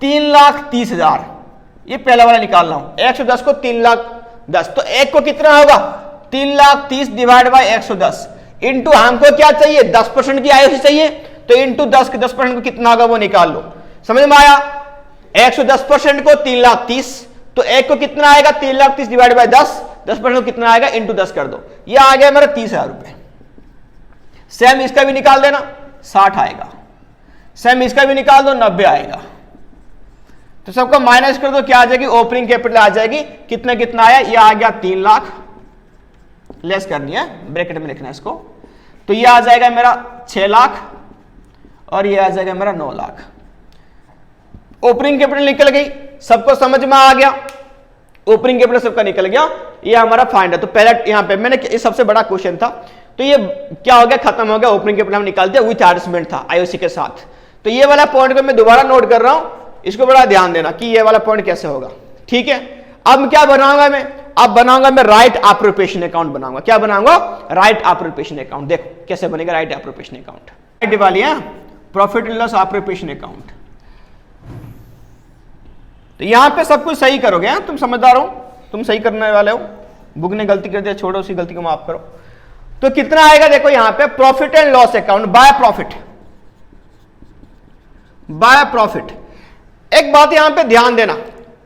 3,30,000। ये पहला वाला निकाल रहा हूं। 110 को 3,10,000, तो एक को कितना होगा? 3,30,000 डिवाइड बाई 110 इंटू हमको क्या चाहिए? 10% की आईओसी चाहिए, तो इंटू 10 के 10% को कितना होगा वो निकाल लो। समझ में आया? 110% को 3,30,000, तो एक को कितना आएगा? 3,30,000 डिवाइड बाई 10, 10% को कितना आएगा? इंटू 10 कर दो, ये आ गया मेरा 30,000 रुपए। सेम इसका भी निकाल देना, 60 आएगा। सेम इसका भी निकाल दो, 90 आएगा। तो सबका माइनस कर दो, क्या आ जाएगी? ओपनिंग कैपिटल आ जाएगी। कितना कितना आया? ये आ गया 3 लाख, लेस करनी है, ब्रैकेट में लिखना है इसको। तो ये आ जाएगा मेरा 6 लाख, और ये आ जाएगा मेरा 9 लाख। ओपनिंग कैपिटल निकल गई, सबको समझ में आ गया? ओपनिंग कैपिटल सबका निकल गया, ये हमारा फाइंड है। तो पहले यहां पे मैंने, ये सबसे बड़ा क्वेश्चन था, तो ये क्या हो गया? खत्म हो गया। ओपनिंग कैपिटल हम निकाल दिया, विथ एडजस्टमेंट था आईओसी के साथ। तो ये वाला पॉइंट को मैं दोबारा नोट कर रहा हूं, इसको बड़ा ध्यान देना कि ये वाला पॉइंट कैसे होगा। ठीक है, अब क्या बनाऊंगा मैं? अब बनाऊंगा मैं राइट एप्रोप्रिएशन अकाउंट बनाऊंगा। क्या बनाऊंगा? Right appropriation account. देखो कैसे बनेगा राइट एप्रोप्रिएशन अकाउंट। राइट वाली है profit and loss appropriation account. तो यहां पे सब कुछ सही करोगे, हैं? तुम समझदार हो, तुम सही करने वाले हो। बुक ने गलती कर दिया, छोड़ो, उसी गलती को माफ करो। तो कितना आएगा? देखो यहां पे profit and loss account by profit, by profit. एक बात यहां पे ध्यान देना,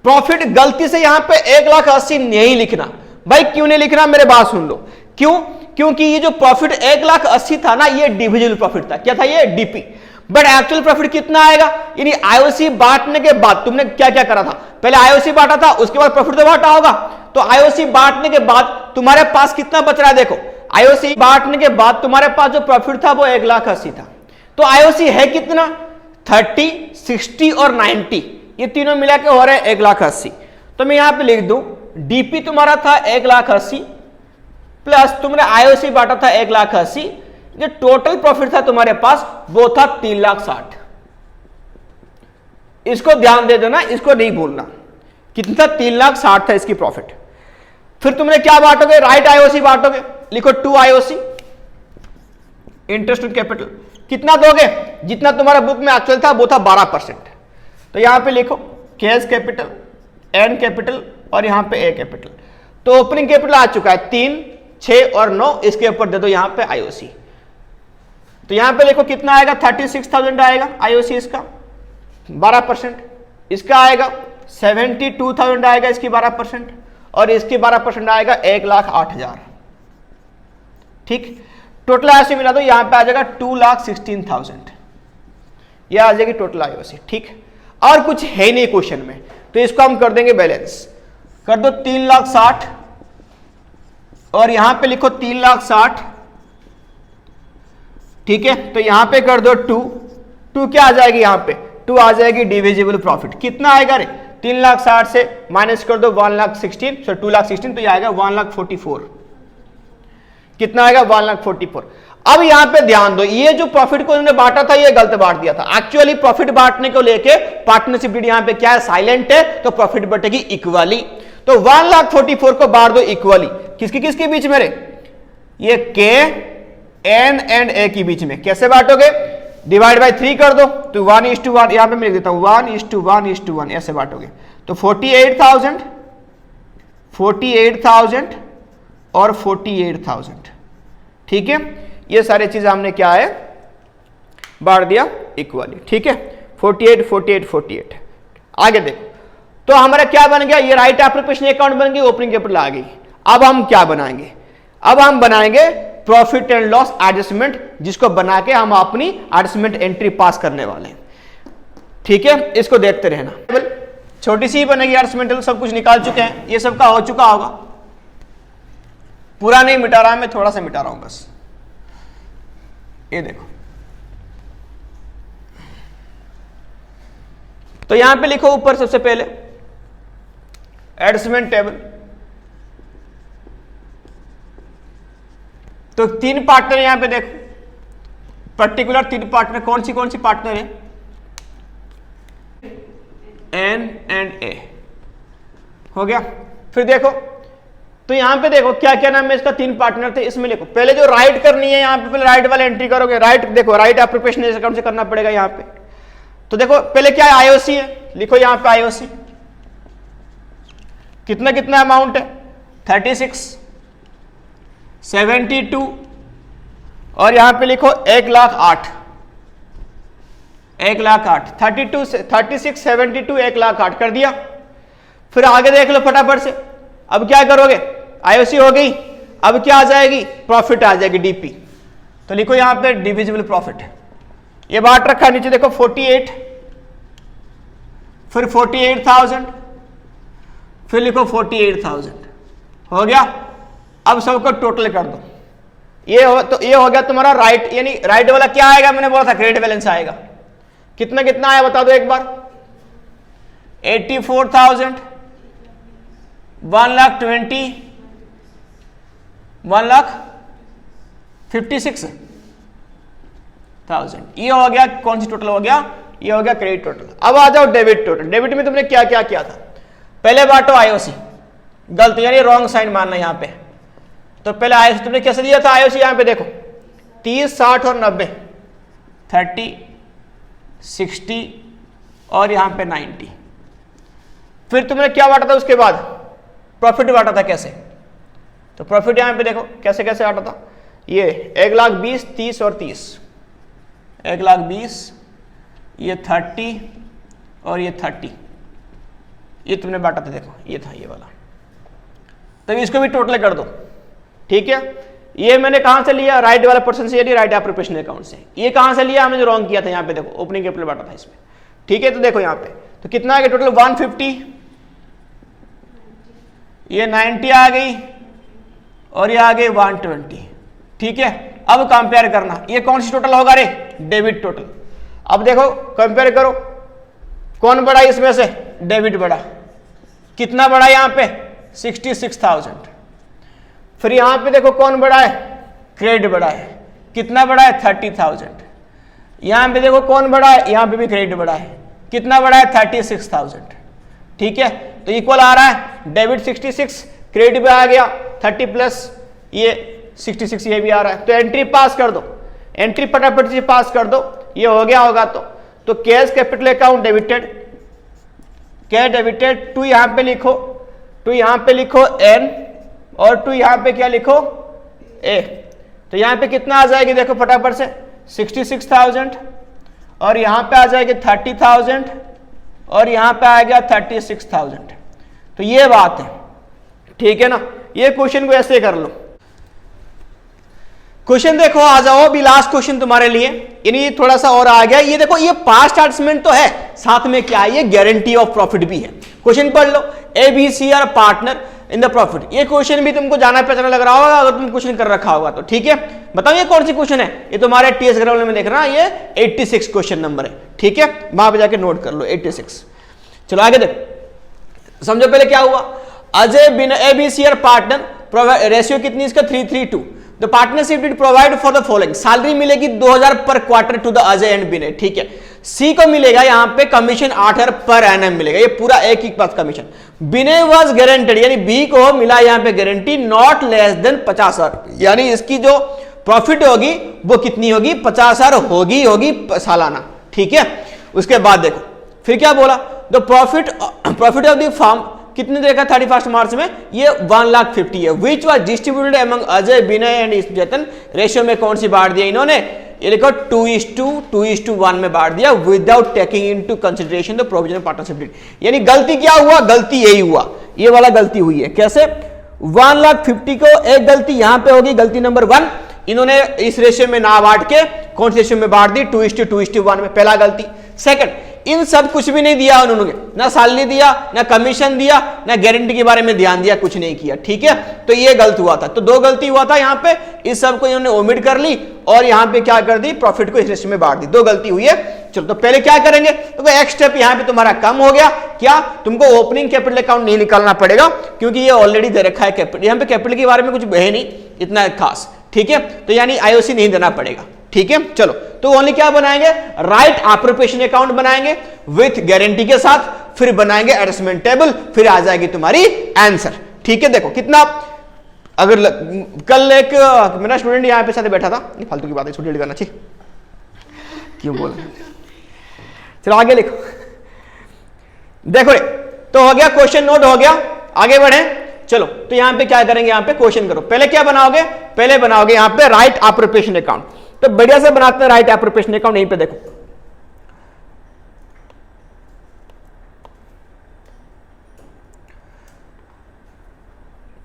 प्रॉफिट गलती से यहां पे 1,80,000 नहीं लिखना। भाई क्यों नहीं लिखना? मेरे बात सुन लो। क्यों? क्योंकि ये जो प्रॉफिट 1,80,000 था ना, ये डिविजिबल प्रॉफिट था। क्या था ये? डीपी। बट एक्चुअल प्रॉफिट कितना आएगा? यानी आईओसी बांटने के बाद तुमने क्या क्या करा था? पहले आईओसी बांटा था, उसके बाद प्रॉफिट तो बांटा होगा। तो आईओसी बांटने के बाद तुम्हारे पास कितना बच रहा है? देखो आईओसी बांटने के बाद तुम्हारे पास जो प्रॉफिट था वो 1,80,000 था। तो आईओसी है कितना? 30, 60 और 90, ये तीनों मिला के हो रहे हैं 1,80,000। तो मैं यहां पे लिख दूं, डीपी तुम्हारा था 1,80,000 प्लस तुमने आईओसी बांटा था 1,80,000, जो टोटल प्रॉफिट था तुम्हारे पास वो था 3,60,000। इसको ध्यान दे देना, इसको नहीं भूलना। कितना? 3,60,000 था इसकी प्रॉफिट। फिर तुमने क्या बांटोगे? Right IOC बांटोगे। लिखो 2 आईओसी इंटरेस्ट कैपिटल। कितना दोगे? जितना तुम्हारा बुक में एक्चुअल था वो था 12%। तो यहां पे लिखो कैश कैपिटल, एन कैपिटल और यहां पे ए कैपिटल। तो ओपनिंग कैपिटल आ चुका है 3, 6 और 9, इसके ऊपर दे दो यहां पे आईओसी। तो यहां पे लिखो कितना आएगा? 36,000 आएगा आईओसी इसका 12%। इसका आएगा 72,000 आएगा इसकी 12%, और इसकी 12% आएगा 1,08,000। ठीक, टोटल आईओसी मिला दो, यहां पे आ जाएगा 2,16,000। यह आ जाएगी टोटल आईओसी। ठीक, और कुछ है नहीं क्वेश्चन में, तो इसको हम कर देंगे बैलेंस। कर दो 3,60,000 और यहां पे लिखो 3,60,000। ठीक है, तो यहां पे कर दो 2 क्या आ जाएगी? यहां पे 2 आ जाएगी डिविजिबल प्रॉफिट। कितना आएगा रे? 3,60,000 से माइनस कर दो 1,16,000, सो 2,16,000, तो ये आएगा 1,44,000। कितना आएगा? 1,44,000। अब यहां पे ध्यान दो, ये जो प्रॉफिट को उन्होंने बांटा था ये गलत बांट दिया था। एक्चुअली प्रॉफिट बांटने को लेके पार्टनरशिप डीड यहां पे क्या है? साइलेंट है, तो प्रॉफिट बटेगी इक्वली। तो 1,44,000 को बांट दो इक्वली। किसकी किसके बीच में रे? ये के, एन एंड ए के बीच में। कैसे बांटोगे? डिवाइड बाई 3 कर दो तो 1:1, यहां पे मैं लिख देता हूं 1:1 ऐसे बांटोगे तो 48,000 और 48,000। ठीक है, ये सारी चीज हमने क्या है बांट दिया इक्वली। ठीक है, 48। आगे देखो तो हमारा क्या बन गया, ये राइट एप्रोप्रिएशन अकाउंट बन गई, ओपनिंग कैपिटल आ गई। अब हम क्या बनाएंगे, अब हम बनाएंगे प्रॉफिट एंड लॉस एडजस्टमेंट, जिसको बना के हम अपनी एडजस्टमेंट एंट्री पास करने वाले हैं। ठीक है, इसको देखते रहना, छोटी सी ही बनेगी एडजस्टमेंट, सब कुछ निकाल चुके हैं, ये सबका हो चुका होगा, पूरा नहीं मिटा रहा मैं, थोड़ा सा मिटा रहा हूं बस। ये देखो तो यहां पे लिखो ऊपर सबसे पहले एडजस्टमेंट टेबल, तो 3 पार्टनर यहां पे देखो, पर्टिकुलर 3 पार्टनर, कौन सी पार्टनर है, एन एंड ए हो गया। फिर देखो तो यहां पे देखो क्या क्या नाम है इसका, 3 पार्टनर थे, इसमें लिखो पहले जो राइट करनी है यहां पे, पहले राइट वाला एंट्री करोगे, राइट देखो राइट एप्रोप्रिएशन अकाउंट से करना पड़ेगा यहां पे। तो देखो पहले क्या है, आईओसी है, लिखो यहां पे आईओसी, कितना अमाउंट है 36, 72 और यहां पे लिखो 1,08,000, 36, 72 1,08,000 कर दिया। फिर आगे देख लो फटाफट से, अब क्या करोगे, आईओसी हो गई, अब क्या आ जाएगी, प्रॉफिट आ जाएगी डीपी, तो लिखो यहां पे डिविजिबल प्रॉफिट, ये बांट रखा नीचे देखो 48, फिर 48,000, फिर लिखो 48,000 हो गया। अब सबको टोटल कर दो, ये हो गया तुम्हारा राइट, यानी राइट वाला क्या आएगा, मैंने बोला था क्रेडिट बैलेंस आएगा, कितना आया बता दो एक बार, 84,000, 1,20,000, 1,56,000, ये हो गया कौन सी टोटल हो गया, ये हो गया क्रेडिट टोटल। अब आ जाओ डेबिट टोटल, डेबिट में तुमने क्या क्या किया था, पहले बांटो आईओसी, गलत यानी रॉन्ग साइन मानना यहां पे, तो पहले आईओसी तुमने कैसे दिया था, आईओसी यहां पे देखो 30, 60 और 90, 30, 60 और यहां पे 90। फिर तुमने क्या बांटा था, उसके बाद प्रॉफिट बांटा था कैसे, तो प्रॉफिट यहां पे देखो कैसे बांटा था, ये 1,20,000, 30 और 30, 1,20,000, ये 30 और ये 30, ये तुमने बांटा था, देखो ये था ये वाला, तब इसको भी टोटल कर दो। ठीक है, ये मैंने कहां से लिया, राइट वाला पर्सन से, यानी राइट एप्रोप्रिएशन अकाउंट से। ये कहां से लिया, हमने जो रॉन्ग किया था यहां पे देखो, ओपनिंग कैपिटल बांटा था इसमें। ठीक है, तो देखो यहां पे तो कितना आ गया टोटल 150, ये 90 आ गई और ये आ गई 120। ठीक है, अब कंपेयर करना, ये कौन सी टोटल होगा रे, डेबिट टोटल। अब देखो कंपेयर करो, कौन बड़ा इसमें से, डेबिट बड़ा, कितना बड़ा यहां पे 66,000। फिर यहां पे देखो कौन बड़ा है, क्रेडिट बड़ा है, कितना बड़ा है 30,000। यहां पे देखो कौन बड़ा है, यहां पे भी क्रेडिट बड़ा है, कितना बड़ा है 36,000। ठीक है, तो इक्वल आ रहा है, डेबिट 66, क्रेडिट भी आ गया 30 प्लस ये 66, ये भी आ रहा है, तो एंट्री पास कर दो, एंट्री फटाफट से पास कर दो, ये हो गया होगा। तो cash capital account debited, cash debited, to यहां पे लिखो, टू यहां पे लिखो एन और टू यहां पे क्या लिखो ए, तो यहां पे कितना आ जाएगी देखो फटाफट से 66,000 और यहां पे आ जाएगी 30,000 और यहां पे आ गया 36,000। तो ये बात है, ठीक है ना, ये क्वेश्चन को ऐसे कर लो। क्वेश्चन देखो आ जाओ, अभी लास्ट क्वेश्चन तुम्हारे लिए, यानी थोड़ा सा और आ गया। ये देखो ये पास्ट एडजस्टमेंट तो है, साथ में क्या है, ये गारंटी ऑफ प्रॉफिट भी है। क्वेश्चन पढ़ लो, A B C are partner in the profit. ये क्वेश्चन भी तुमको जाना पहचाना लग रहा होगा अगर तुम क्वेश्चन कर रखा होगा तो, ठीक है। बताओ ये कौन सी क्वेश्चन है, ये तुम्हारे टीएस ग्राउंड में देख रहा, ये 86 क्वेश्चन नंबर है, ठीक है, वहां पे जाके नोट कर लो 86। चलो आगे देखो, समझो पहले क्या हुआ। अजय बिना A B C are partner, ratio कितनी इसका 3:3:2। The partnership did provide for the following, salary मिलेगी 2,000 पर quarter to the Ajay and Vinay, ठीक है। सी को मिलेगा यहां पे कमीशन 8,000 पर एनएम मिलेगा, ये पूरा एक ही पास कमीशन। विनय वाज गारंटेड, यानी बी को मिला यहां पे गारंटी नॉट लेस देन 50,000, यानी इसकी जो प्रॉफिट होगी वो कितनी होगी, 50,000 होगी सालाना। ठीक है, उसके बाद देखो फिर क्या बोला, the profit of the firm कितने देखा 31 मार्च में, ये 1,50,000 है, which was distributed among Ajay, Vinay and जतन। रेशियो में कौन सी बांट दिया इन्होंने, ये लिखो 2:1 में बांट दिया, without taking into consideration the provision partnership deed. यानी गलती क्या हुआ, गलती यही हुआ, ये वाला गलती हुई है। कैसे, 1,50,000 को एक गलती यहां पे होगी, गलती नंबर 1, इन्होंने इस रेशियो में ना बांट के कौन सी रेशियो में बांट दी, 2:1 में, पहला गलती। सेकंड, इन सब कुछ भी नहीं दिया उन्होंने, ना सैलरी दिया, ना कमीशन दिया, ना गारंटी के बारे में ध्यान दिया, कुछ नहीं किया। ठीक है, तो ये गलत हुआ था। तो 2 गलती हुआ था यहाँ पे, इस सब को इन्होंने ओमिट कर ली और यहाँ पे क्या कर दी, प्रॉफिट को इस रेशियो में बांट दी। 2 गलती हुई है। चलो तो पहले क्या करेंगे, तो एक स्टेप यहाँ पे तुम्हारा कम हो गया। क्या, तुमको ओपनिंग कैपिटल अकाउंट नहीं निकालना पड़ेगा, क्योंकि ये ऑलरेडी दे रखा है कैपिटल, यहाँ पे कैपिटल के बारे में कुछ है नहीं इतना खास। ठीक है, तो यानी आईओसी नहीं देना पड़ेगा। ठीक है, चलो तो ओनली क्या बनाएंगे, राइट एप्रोप्रिएशन अकाउंट बनाएंगे विथ गारंटी के साथ, फिर बनाएंगे एडजस्टमेंट टेबल, फिर आ जाएगी तुम्हारी आंसर। ठीक है, देखो कितना, अगर कल एक मेरा स्टूडेंट यहाँ पे साथ बैठा था, ये फालतू की बात है, इसको डिलीट करना चाहिए, क्यों बोल, चलो आगे लिखो। देखो रे, तो हो गया, क्वेश्चन नोट हो गया, आगे बढ़े। चलो तो यहां पे क्या करेंगे, यहां पे क्वेश्चन करो। पहले क्या बनाओगे, पहले बनाओगे यहां पे राइट एप्रोप्रिएशन अकाउंट। तो बढ़िया से बनाते हैं राइट एप्रोप्रिएशन अकाउंट। यहीं पे देखो,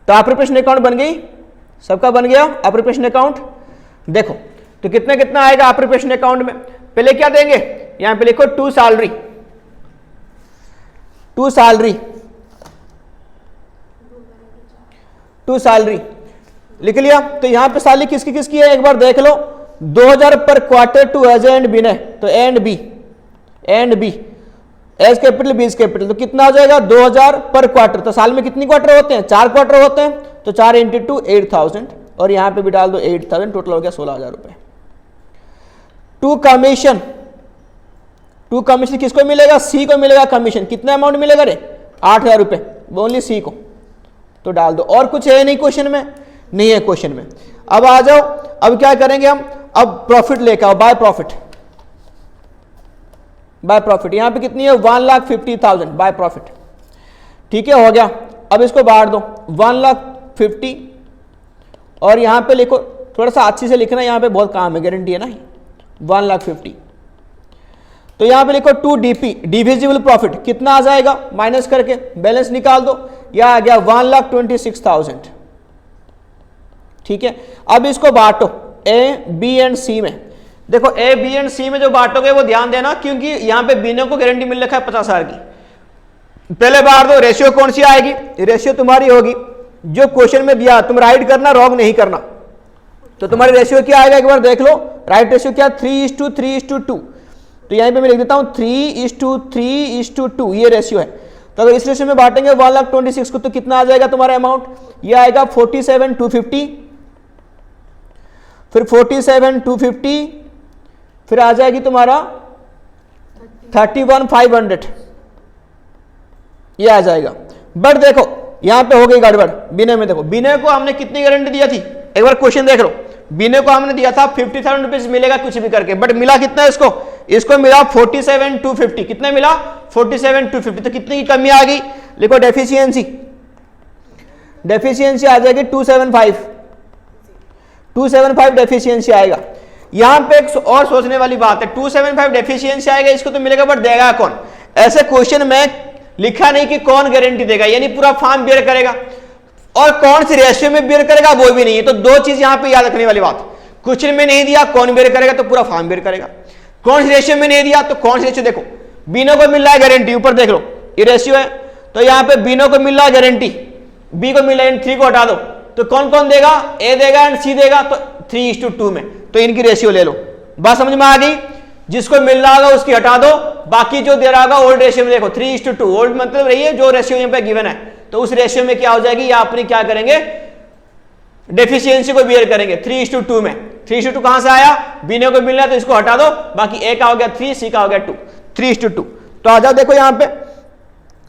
तो एप्रोप्रिएशन अकाउंट बन गई, सबका बन गया एप्रोप्रिएशन अकाउंट। देखो तो कितना कितना आएगा एप्रोप्रिएशन अकाउंट में, पहले क्या देंगे, यहां पे लिखो 2 सैलरी, 2 सैलरी, 2 सैलरी लिख लिया। तो यहां पे सैलरी किसकी किसकी है, एक बार देख लो, 2,000 पर quarter to Ajay and Vinay, तो A and B, as capital B is capital, तो कितना हो जाएगा 2,000 पर क्वार्टर। तो साल में कितनी क्वार्टर होते हैं, 4 क्वार्टर होते हैं, तो 4 × 2 8,000, और यहां पे भी डाल दो 8,000, टोटल हो गया 16,000 रुपए। 2 कमीशन, 2 कमीशन किसको मिलेगा, सी को मिलेगा कमीशन, कितना अमाउंट मिलेगा रे, 8,000 रुपए, ओनली सी को, तो डाल दो। और कुछ है नहीं क्वेश्चन में, नहीं है क्वेश्चन में। अब आ जाओ, अब क्या करेंगे हम, अब प्रॉफिट लेकर आओ, बाय प्रॉफिट, बाय प्रॉफिट यहां पे कितनी है, 1,50,000 बाय प्रॉफिट। ठीक है, हो गया। अब इसको बांट दो, 1,50,000, और यहां पे लिखो, थोड़ा सा अच्छी से लिखना, यहां पे बहुत काम है, गारंटी है ना, 1,50,000। तो यहां पे लिखो 2 डीपी, डिविजिबल प्रॉफिट, कितना आ जाएगा, माइनस करके बैलेंस निकाल दो, यह आ गया 1,26,000। ठीक है, अब इसको बांटो ए, बी एंड सी में। देखो ए, बी एंड सी में जो बांटोगे वो ध्यान देना, क्योंकि यहां पे बीनो को गारंटी मिल रखा है 50,000 की। पहले बांट दो, रेशियो कौन सी आएगी, रेशियो तुम्हारी होगी जो क्वेश्चन में दिया, तुम राइट करना, रॉन्ग नहीं करना। तो तुम्हारी रेशियो क्या आएगा, एक बार देख लो, राइट रेशियो क्या, 3:3:2। तो यहां पे मैं लिख देता हूं 3:3:2, ये रेशियो है। तो अगर इस रेशियो में बांटेंगे 1,26,000 को, तो कितना आ जाएगा तुम्हारा अमाउंट, ये आएगा 47,250, फिर 47,250, फिर आ जाएगी तुम्हारा 31,500, ये आ जाएगा। बट देखो यहां पे हो गई गड़बड़, विनय में देखो, विनय को हमने कितनी गारंटी दिया थी, एक बार क्वेश्चन देख लो, विनय को हमने दिया था 50,000 रुपीज मिलेगा कुछ भी करके, बट मिला कितना इसको, इसको मिला 47,250, कितना मिला 47,250, तो कितनी की कमी आ गई, लिखो डेफिशिएंसी, डेफिशिएंसी आ जाएगी 275 डेफिशिएंसी आएगा। यहां पे एक और सोचने वाली बात है, 275 डेफिशिएंसी आएगा, इसको तो मिलेगा, बट देगा कौन, ऐसे क्वेश्चन में लिखा नहीं कि कौन गारंटी देगा, यानी पूरा फॉर्म बेयर करेगा, और कौन सी रेशियो में बेयर करेगा वो भी नहीं है। तो 2 चीज यहां पे याद रखने वाली बात, क्वेश्चन में नहीं दिया कौन बेयर करेगा, तो पूरा फॉर्म बेयर करेगा। कौन सी रेशियो में नहीं दिया, तो कौन सी रेशियो, देखो बीनो को मिल रहा है गारंटी, ऊपर देख लो ये रेशियो है, तो यहां पे बीनो को मिल रहा है गारंटी, बी को मिल रहा है, 3 को हटा दो, तो कौन कौन देगा, ए देगा एंड सी देगा, तो 3:2 में, तो इनकी रेशियो ले लो। बात समझ में आ गई, जिसको मिल रहा होगा उसकी हटा दो, बाकी जो दे रहा होगा ओल्ड रेशियो में देखो 3:2, ओल्ड मतलब रही है जो रेशियो यहाँ पे गिवन है, तो उस रेशियो में क्या हो जाएगी, या अपनी क्या करेंगे, डेफिशिएंसी को बियर करेंगे 3:2 में। 3:2 कहां से आया, बीने को मिल रहा है तो इसको हटा दो, बाकी ए का हो गया 3, सी का हो गया 2, 3:2। तो आ जाओ देखो यहां पे,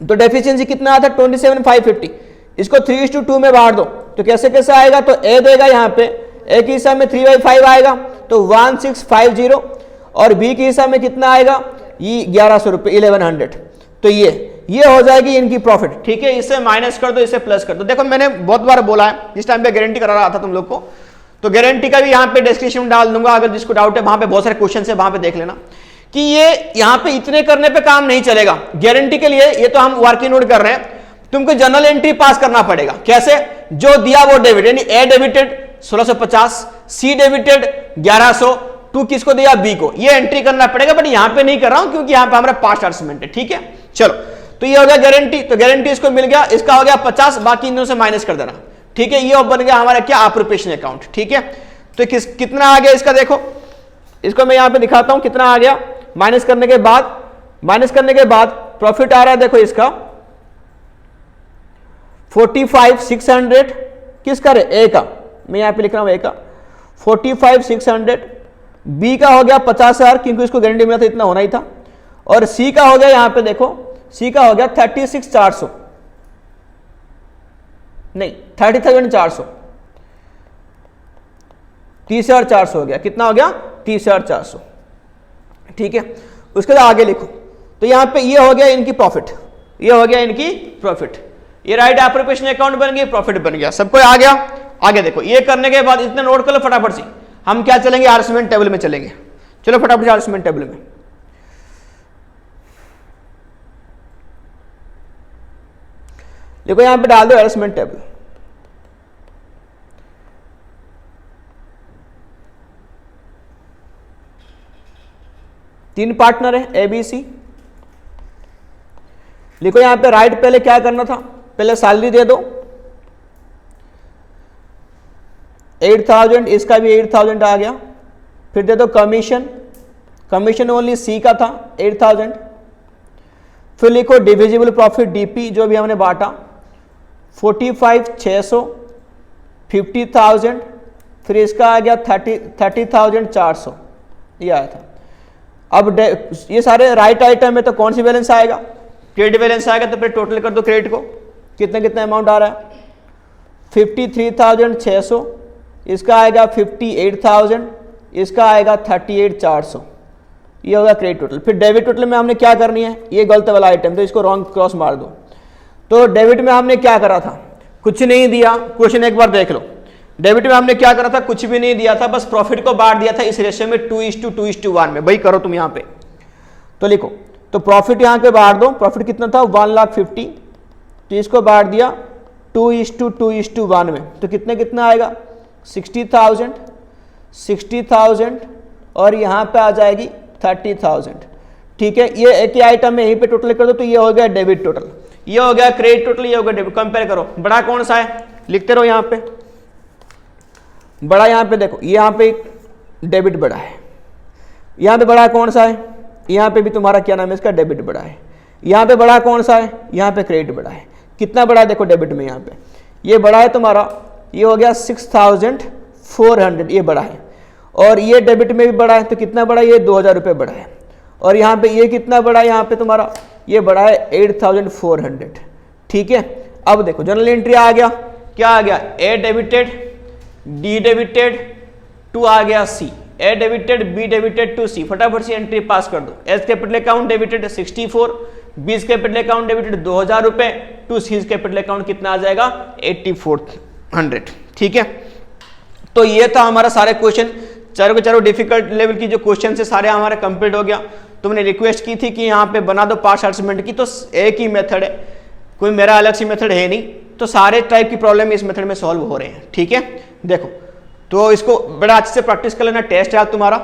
तो डेफिशिएंसी कितना आता है 27,550, इसको 3:2 में बांट दो, तो कैसे कैसे आएगा, तो ए देगा यहाँ पे ए के हिसाब में 3/5 आएगा तो 1650 और बी के हिसाब में कितना आएगा ये 1100 रुपये 1100। तो ये हो जाएगी इनकी प्रॉफिट। ठीक है, इसे माइनस कर दो, इसे प्लस कर दो। देखो मैंने बहुत बार बोला है, जिस टाइम पे गारंटी करा रहा था तुम लोग को, तो गारंटी का भी यहाँ पे डिस्क्रिप्शन डाल दूंगा, अगर जिसको डाउट है वहां पे बहुत सारे क्वेश्चन है, वहां पे देख लेना कि ये यहाँ पे इतने करने पे काम नहीं चलेगा। गारंटी के लिए ये तो हम वर्किंग नोट कर रहे हैं, तुमको जर्नल एंट्री पास करना पड़ेगा। कैसे? जो दिया वो डेबिट, यानी ए डेबिटेड 1650, सी डेबिटेड 1100, टू किसको दिया बी को, ये एंट्री करना पड़ेगा। बट यहां पे नहीं कर रहा हूं क्योंकि यहां पे हमारा पास्ट आर्समेंट है। ठीक है, चलो तो ये हो गया गारंटी, तो गारंटी इसको मिल गया, इसका हो गया 50, बाकी इन दोनों से माइनस कर देना। ठीक है, ये बन गया हमारा क्या ऑपरेशन अकाउंट। ठीक है, तो कितना आ गया इसका, देखो इसको मैं यहां पे दिखाता हूं कितना आ गया। माइनस करने के बाद प्रॉफिट आ रहा है, देखो इसका 45,600 किसका रे, ए का, मैं यहां पे लिख रहा हूं ए का 45,600, बी का हो गया 50,000 क्योंकि इसको गारंटी मिला था इतना होना ही था, और सी का हो गया यहां पे देखो, सी का हो गया 36,400 नहीं 30,400, 30,400 हो गया। कितना हो गया? 30,400। ठीक है, उसके बाद आगे लिखो, तो यहां पे ये हो गया इनकी प्रॉफिट, ये हो गया इनकी प्रॉफिट, ये राइट ऑपरेशन अकाउंट बन गया, प्रॉफिट बन गया, सबको आ गया। आगे देखो, ये करने के बाद इतना नोट कर लो फटाफट से, हम क्या चलेंगे आर्समेंट टेबल में चलेंगे। चलो फटाफट से आर्समेंट टेबल में, देखो यहां पे डाल दो एडजस्टमेंट टेबल। तीन पार्टनर है ए बी सी, लिखो यहां पे राइट पहले क्या करना था, पहले सैलरी दे दो 8,000, इसका भी 8,000 आ गया, फिर दे दो कमीशन ओनली सी का था 8,000, फिर लिखो डिविजिबल प्रॉफिट डीपी जो भी हमने बांटा 45,600, 50,000, फिर इसका आ गया 30,400, ये आया था। अब ये सारे राइट आइटम में तो कौन सी बैलेंस आएगा, क्रेडिट बैलेंस आएगा, तो फिर टोटल कर दो क्रेडिट को, कितना अमाउंट आ रहा है 53,600, इसका आएगा 58,000, इसका आएगा 38,400, ये होगा क्रेडिट टोटल। फिर डेबिट टोटल में हमने क्या करनी है, ये गलत वाला आइटम तो इसको रॉन्ग क्रॉस मार दो। तो डेबिट में हमने क्या करा था, कुछ नहीं दिया, क्वेश्चन एक बार देख लो। डेबिट में हमने क्या करा था, कुछ भी नहीं दिया था, बस प्रॉफिट को बांट दिया था इस रेशियो में 2:2:1 में। भाई करो तुम यहां पे, तो लिखो, तो प्रॉफिट यहां पे बांट दो, प्रॉफिट कितना था 1,50,000, तो इसको बांट दिया 2:2:1 में, तो कितना आएगा 60,000 और यहां पे आ जाएगी 30,000। ठीक है, ये एक ही आइटम में यहीं पे टोटल कर दो, तो ये हो गया डेबिट टोटल, ये हो गया क्रेडिट टोटल, ये हो गया डेबिट। कंपेयर करो, बड़ा कौन सा है, लिखते रहो यहां पे, बड़ा यहां पे देखो, यहां पे डेबिट बड़ा है, यहां पे बड़ा कौन सा है, यहां पे भी तुम्हारा क्या नाम है इसका डेबिट बड़ा है, यहां पे बड़ा कौन सा है, यहां पे क्रेडिट बड़ा है। कितना बड़ा है देखो डेबिट में, यहां पे ये बड़ा है तुम्हारा, ये हो गया 6,400, ये बड़ा है, और ये डेबिट में भी बड़ा है, तो कितना बड़ा है, ये 2,000 रुपये बड़ा है, और यहाँ पे ये कितना बड़ा है, यहाँ पे तुम्हारा ये बड़ा है 8,400। ठीक है, अब देखो जनरल एंट्री आ गया, क्या आ गया, ए डेबिटेड, डी डेबिटेड, टू आ गया सी, ए डेबिटेड, बी डेबिटेड, टू सी, फटाफट से एंट्री पास कर दो। एस कैपिटल अकाउंट डेबिटेड 64, बीस कैपिटल अकाउंट डेबिटेड 2,000 रुपए, टू सी कैपिटल अकाउंट कितना आ जाएगा 8,400। ठीक है, तो ये था हमारा सारे क्वेश्चन, चारों डिफिकल्ट लेवल की जो क्वेश्चन है सारे हमारे कंप्लीट हो गया। तुमने रिक्वेस्ट की थी कि यहाँ पे बना दो पार्ट आर्समेंट की, तो एक ही मेथड है, कोई मेरा अलग सी मेथड है नहीं, तो सारे टाइप की प्रॉब्लम इस मेथड में सॉल्व हो रहे हैं। ठीक है, देखो तो इसको बड़ा अच्छे से प्रैक्टिस कर लेना, टेस्ट है आज तुम्हारा।